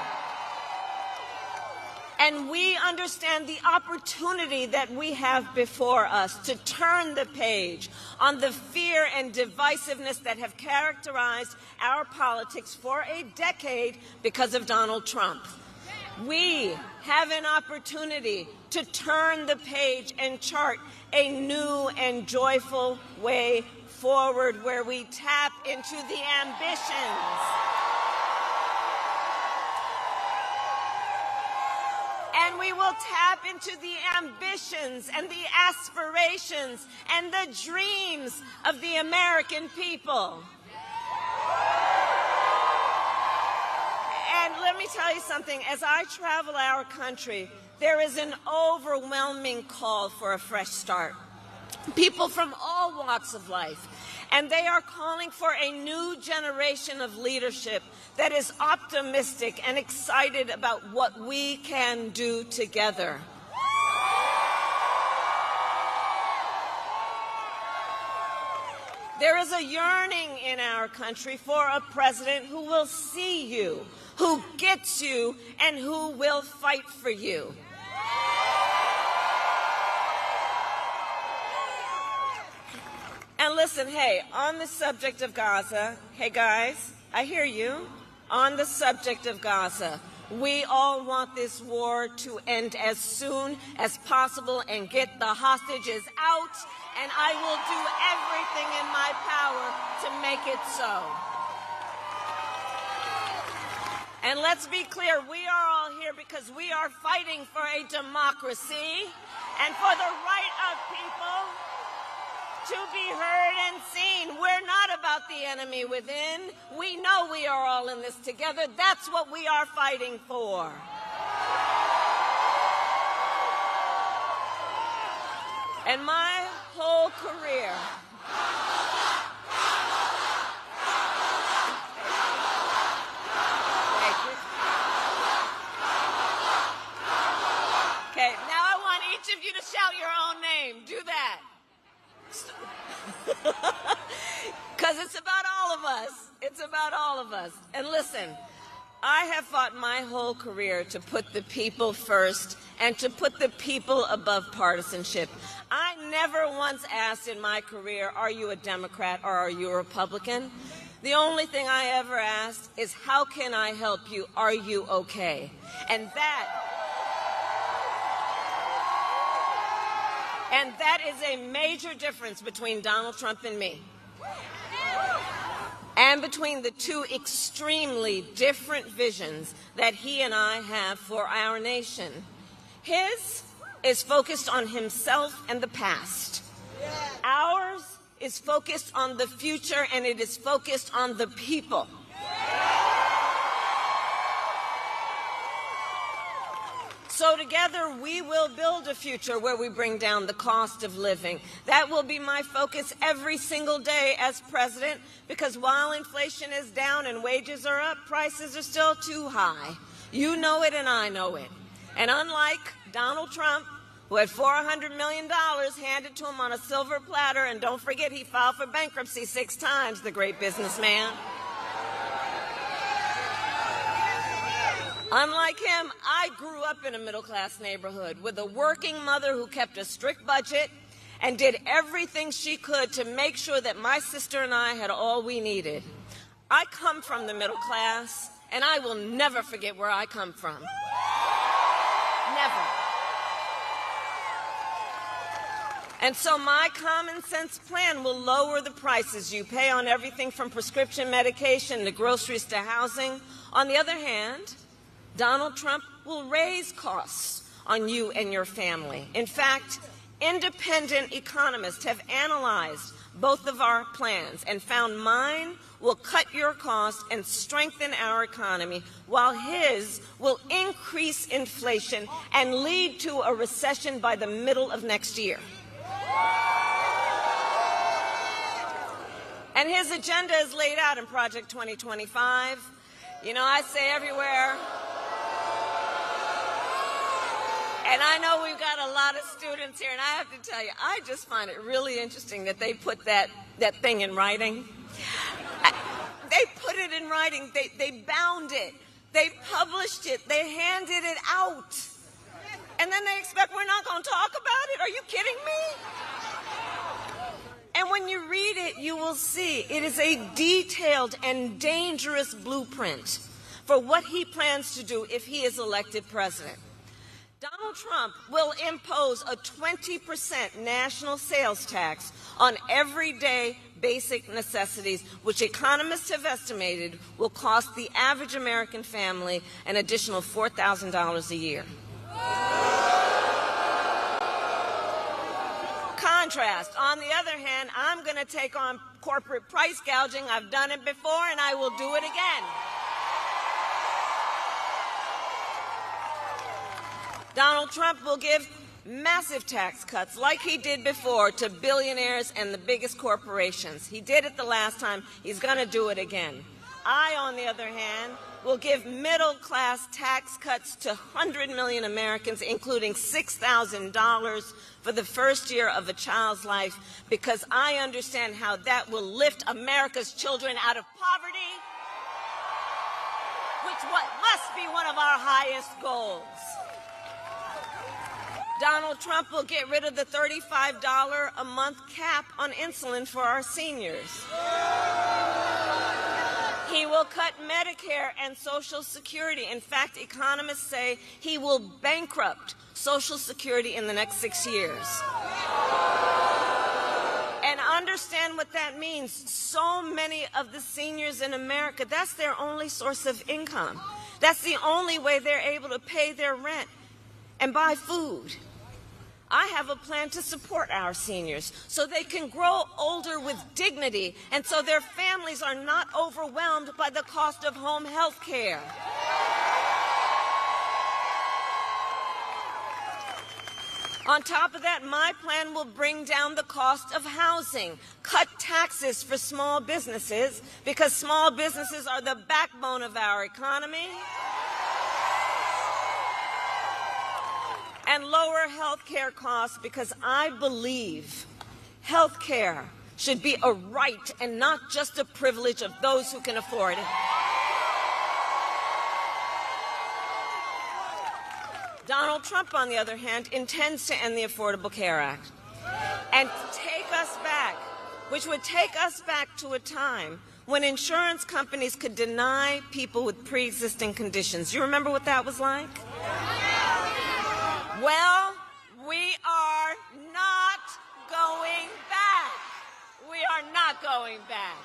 And we understand the opportunity that we have before us to turn the page on the fear and divisiveness that have characterized our politics for a decade because of Donald Trump. We have an opportunity to turn the page and chart a new and joyful way forward where we tap into the ambitions and we will tap into the ambitions and the aspirations and the dreams of the American people. And let me tell you something, as I travel our country, there is an overwhelming call for a fresh start. People from all walks of life, and they are calling for a new generation of leadership that is optimistic and excited about what we can do together. There is a yearning in our country for a president who will see you, who gets you, and who will fight for you. And listen, hey, on the subject of Gaza, hey guys, I hear you. On the subject of Gaza, we all want this war to end as soon as possible and get the hostages out, and I will do everything in my power to make it so. And let's be clear, we are all here because we are fighting for a democracy and for the right of people to be heard and seen. We're not about the enemy within. We know we are all in this together. That's what we are fighting for. And my whole career, okay, now I want each of you to shout your own name. Do that. Because it's about all of us. It's about all of us. And listen, I have fought my whole career to put the people first and to put the people above partisanship. I never once asked in my career, are you a Democrat or are you a Republican? The only thing I ever asked is, how can I help you? Are you okay? And that is a major difference between Donald Trump and me, and between the two extremely different visions that he and I have for our nation. His is focused on himself and the past. Ours is focused on the future, and it is focused on the people. So together we will build a future where we bring down the cost of living. That will be my focus every single day as president, because while inflation is down and wages are up, prices are still too high. You know it and I know it. And unlike Donald Trump, who had $400 million handed to him on a silver platter, and don't forget he filed for bankruptcy 6 times, the great businessman. Unlike him, I grew up in a middle-class neighborhood with a working mother who kept a strict budget and did everything she could to make sure that my sister and I had all we needed. I come from the middle class, and I will never forget where I come from. Never. And so my common sense plan will lower the prices you pay on everything from prescription medication to groceries to housing. On the other hand, Donald Trump will raise costs on you and your family. In fact, independent economists have analyzed both of our plans and found mine will cut your costs and strengthen our economy, while his will increase inflation and lead to a recession by the middle of next year. And his agenda is laid out in Project 2025. You know, I say everywhere, and I know we've got a lot of students here, and I have to tell you, I just find it really interesting that they put that thing in writing. They put it in writing. They bound it. They published it. They handed it out. And then they expect we're not going to talk about it? Are you kidding me? And when you read it, you will see it is a detailed and dangerous blueprint for what he plans to do if he is elected president. Donald Trump will impose a 20% national sales tax on everyday basic necessities, which economists have estimated will cost the average American family an additional $4,000 a year. Contrast, on the other hand, I'm going to take on corporate price gouging. I've done it before, and I will do it again. Donald Trump will give massive tax cuts like he did before to billionaires and the biggest corporations. He did it the last time. He's going to do it again. I, on the other hand, will give middle-class tax cuts to 100 million Americans, including $6,000 for the first year of a child's life, because I understand how that will lift America's children out of poverty, which must be one of our highest goals. Donald Trump will get rid of the $35 a month cap on insulin for our seniors. He will cut Medicare and Social Security. In fact, economists say he will bankrupt Social Security in the next 6 years. And understand what that means. So many of the seniors in America, that's their only source of income. That's the only way they're able to pay their rent and buy food. I have a plan to support our seniors so they can grow older with dignity and so their families are not overwhelmed by the cost of home health care. On top of that, my plan will bring down the cost of housing, cut taxes for small businesses, because small businesses are the backbone of our economy, and lower health care costs, because I believe health care should be a right and not just a privilege of those who can afford it. Donald Trump, on the other hand, intends to end the Affordable Care Act and take us back, which would take us back to a time when insurance companies could deny people with pre-existing conditions. You remember what that was like? Well, we are not going back. We are not going back.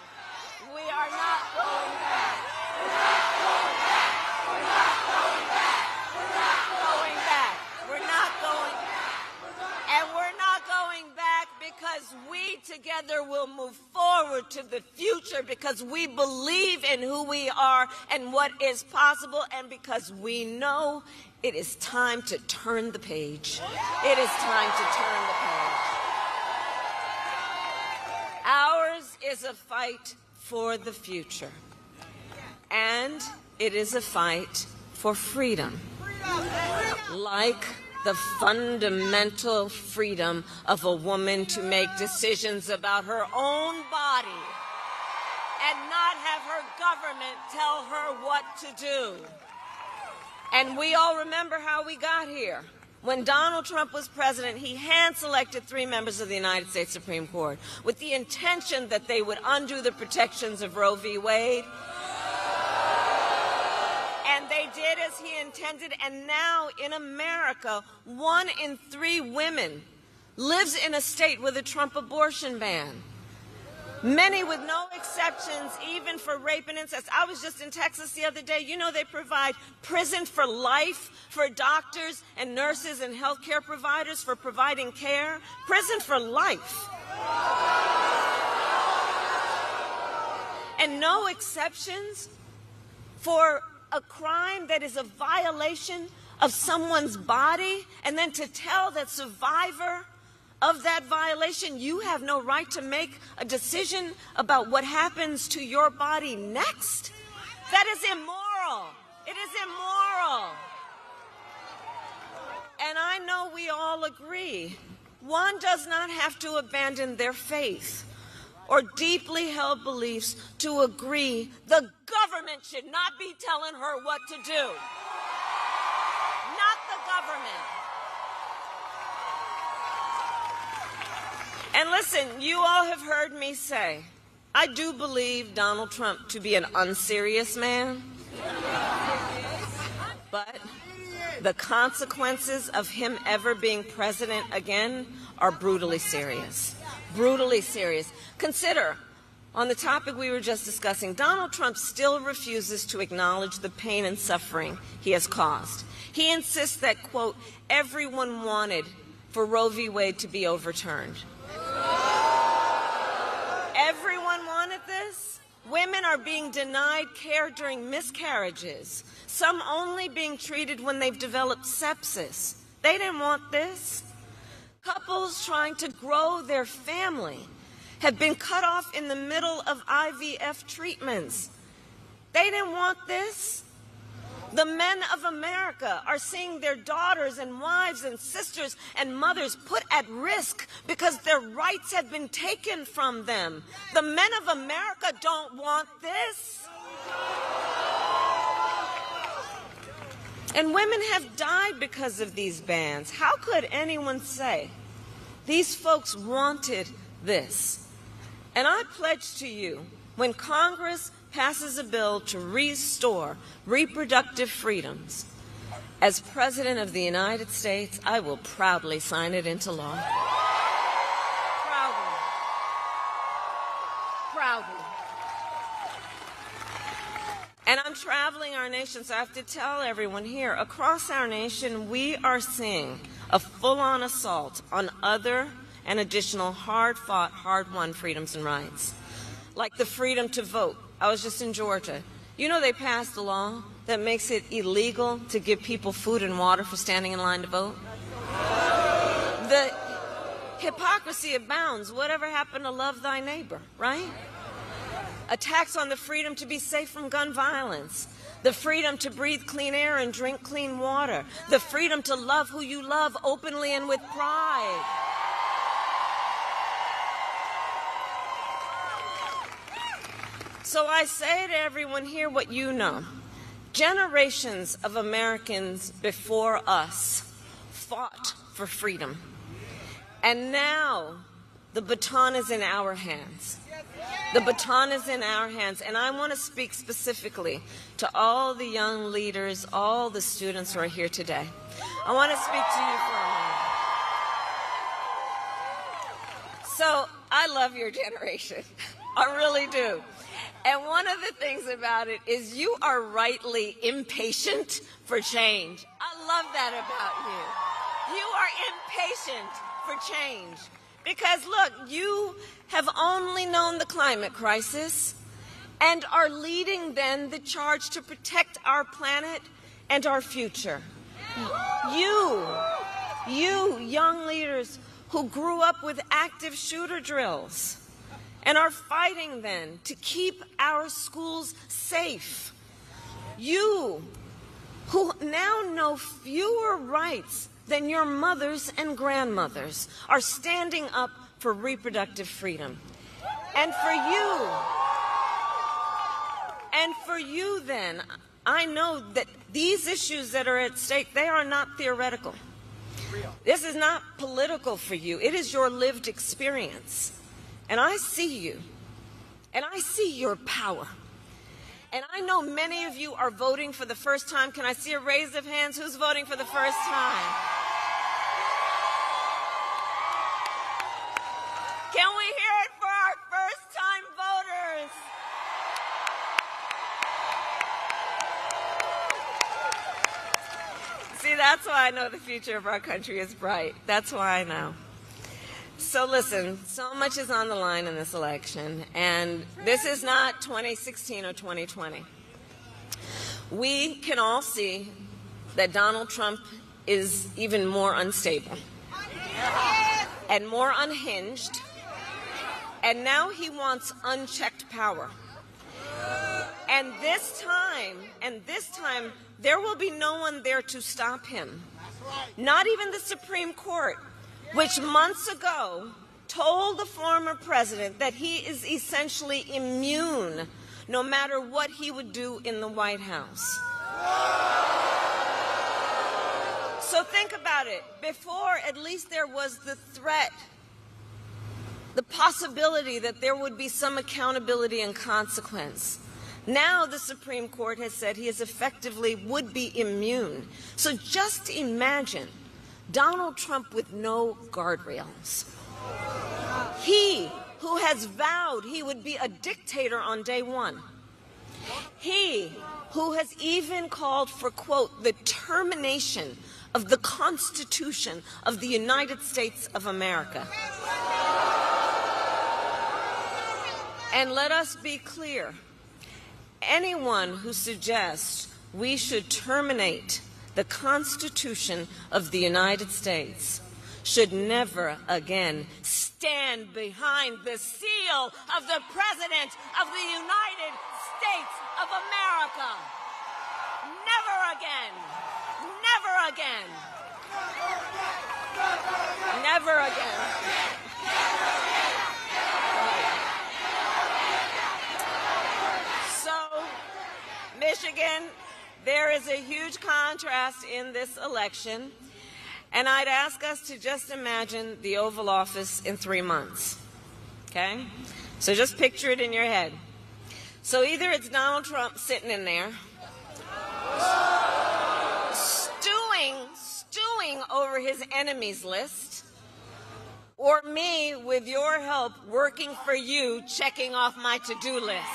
We are not going back. We're not going back. We're not going back. We're not going back. We're not going back. And we're not going back because we together will move forward to the future because we believe in who we are and what is possible, and because we know it is time to turn the page. It is time to turn the page. Ours is a fight for the future, and it is a fight for freedom, like the fundamental freedom of a woman to make decisions about her own body and not have her government tell her what to do. And we all remember how we got here. When Donald Trump was president, he hand-selected 3 members of the United States Supreme Court with the intention that they would undo the protections of Roe v. Wade. And they did as he intended, and now in America, 1 in 3 women lives in a state with a Trump abortion ban. Many with no exceptions, even for rape and incest. I was just in Texas the other day. You know, they provide prison for life for doctors and nurses and healthcare providers for providing care. Prison for life. And no exceptions for a crime that is a violation of someone's body, and then to tell that survivor of that violation, you have no right to make a decision about what happens to your body next? That is immoral. It is immoral. And I know we all agree, one does not have to abandon their faith or deeply held beliefs to agree the government should not be telling her what to do. Not the government. And listen, you all have heard me say, I do believe Donald Trump to be an unserious man. But the consequences of him ever being president again are brutally serious. Brutally serious. Consider, on the topic we were just discussing, Donald Trump still refuses to acknowledge the pain and suffering he has caused. He insists that, quote, everyone wanted for Roe v. Wade to be overturned. Everyone wanted this? Women are being denied care during miscarriages, some only being treated when they've developed sepsis. They didn't want this. Couples trying to grow their family have been cut off in the middle of IVF treatments. They didn't want this. The men of America are seeing their daughters and wives and sisters and mothers put at risk because their rights have been taken from them. The men of America don't want this. And women have died because of these bans. How could anyone say these folks wanted this? And I pledge to you, when Congress passes a bill to restore reproductive freedoms, as President of the United States, I will proudly sign it into law. Proudly. Proudly. And I'm traveling our nation, so I have to tell everyone here, across our nation, we are seeing a full-on assault on other and additional hard-fought, hard-won freedoms and rights, like the freedom to vote. I was just in Georgia. You know they passed a law that makes it illegal to give people food and water for standing in line to vote? The hypocrisy abounds. Whatever happened to love thy neighbor, right? Attacks on the freedom to be safe from gun violence, the freedom to breathe clean air and drink clean water, the freedom to love who you love openly and with pride. So I say to everyone here what you know. Generations of Americans before us fought for freedom. And now the baton is in our hands. The baton is in our hands. And I want to speak specifically to all the young leaders, all the students who are here today. I want to speak to you for a moment. So I love your generation. I really do. And one of the things about it is you are rightly impatient for change. I love that about you. You are impatient for change. Because look, you have only known the climate crisis and are leading then the charge to protect our planet and our future. You young leaders who grew up with active shooter drills and are fighting then to keep our schools safe. You who now know fewer rights than your mothers and grandmothers are standing up for reproductive freedom. And for you then, I know that these issues that are at stake, they are not theoretical. This is not political for you. It is your lived experience. And I see you, and I see your power. And I know many of you are voting for the first time. Can I see a raise of hands? Who's voting for the first time? Can we hear it for our first-time voters? See, that's why I know the future of our country is bright. That's why I know. So listen, so much is on the line in this election, and this is not 2016 or 2020. We can all see that Donald Trump is even more unstable and more unhinged, and now he wants unchecked power. And this time, there will be no one there to stop him. Not even the Supreme Court, which months ago told the former president that he is essentially immune no matter what he would do in the White House. So think about it. Before, at least there was the threat, the possibility that there would be some accountability and consequence. Now the Supreme Court has said he is effectively would be immune. So just imagine Donald Trump with no guardrails. He who has vowed he would be a dictator on day one. He who has even called for, quote, the termination of the Constitution of the United States of America. And let us be clear. Anyone who suggests we should terminate the Constitution of the United States should never again stand behind the seal of the President of the United States of America. Never again. Never again. Never again. So, Michigan, there is a huge contrast in this election, and I'd ask us to just imagine the Oval Office in 3 months, okay? So just picture it in your head. So either it's Donald Trump sitting in there, stewing over his enemies list, or me, with your help, working for you, checking off my to-do list.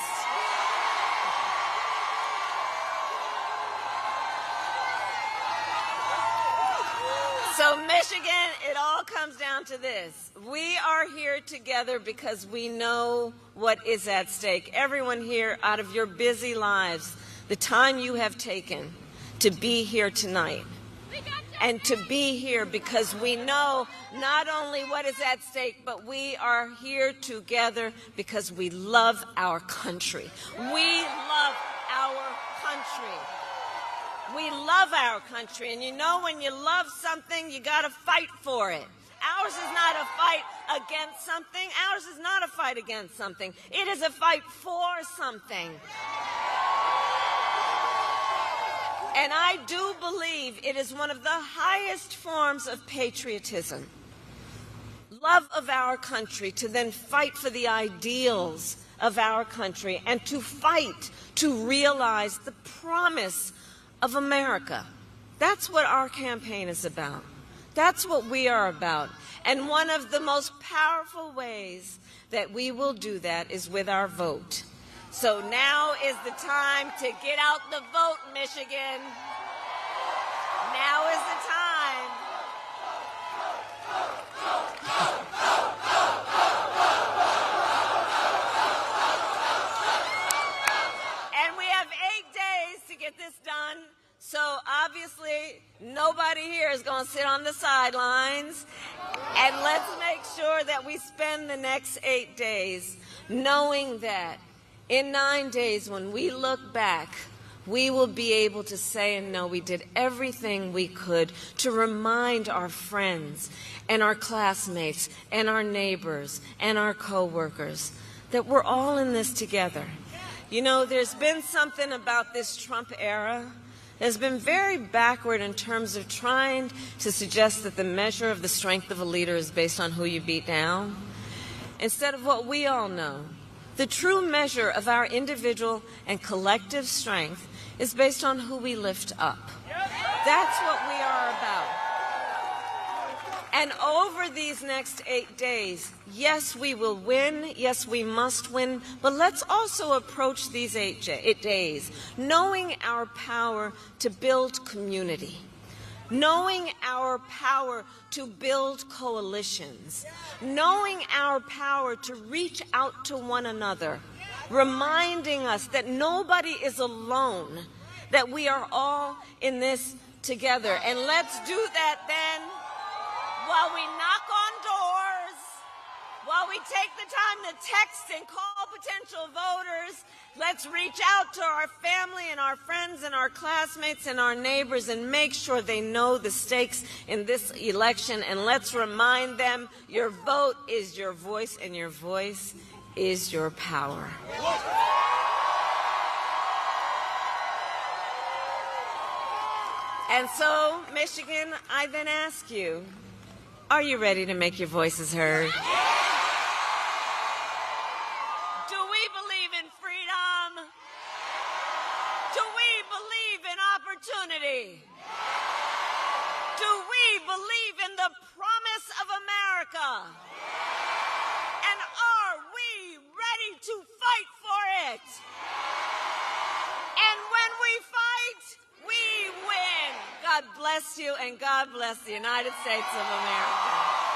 So Michigan, it all comes down to this. We are here together because we know what is at stake. Everyone here, out of your busy lives, the time you have taken to be here tonight, and to be here because we know not only what is at stake, but we are here together because we love our country. We love our country. We love our country, and you know when you love something, you got to fight for it. Ours is not a fight against something. Ours is not a fight against something. It is a fight for something. And I do believe it is one of the highest forms of patriotism, love of our country, to then fight for the ideals of our country and to fight to realize the promise of America. That's what our campaign is about. That's what we are about. And one of the most powerful ways that we will do that is with our vote. So now is the time to get out the vote, Michigan. Now is the time. won. So obviously, nobody here is going to sit on the sidelines. And let's make sure that we spend the next 8 days knowing that in 9 days, when we look back, we will be able to say and know we did everything we could to remind our friends and our classmates and our neighbors and our coworkers that we're all in this together. You know, there's been something about this Trump era that's been very backward in terms of trying to suggest that the measure of the strength of a leader is based on who you beat down, instead of what we all know. The true measure of our individual and collective strength is based on who we lift up. That's what we are about. And over these next 8 days, yes, we will win. Yes, we must win. But let's also approach these 8 days knowing our power to build community, knowing our power to build coalitions, knowing our power to reach out to one another, reminding us that nobody is alone, that we are all in this together. And let's do that then while we knock on doors, while we take the time to text and call potential voters. Let's reach out to our family and our friends and our classmates and our neighbors and make sure they know the stakes in this election. And let's remind them your vote is your voice and your voice is your power. And so, Michigan, I then ask you, are you ready to make your voices heard? Do we believe in freedom? Do we believe in opportunity? Do we believe in the promise of America? And are we ready to fight for it? And when we fight, we win. God bless you, and God bless the United States of America.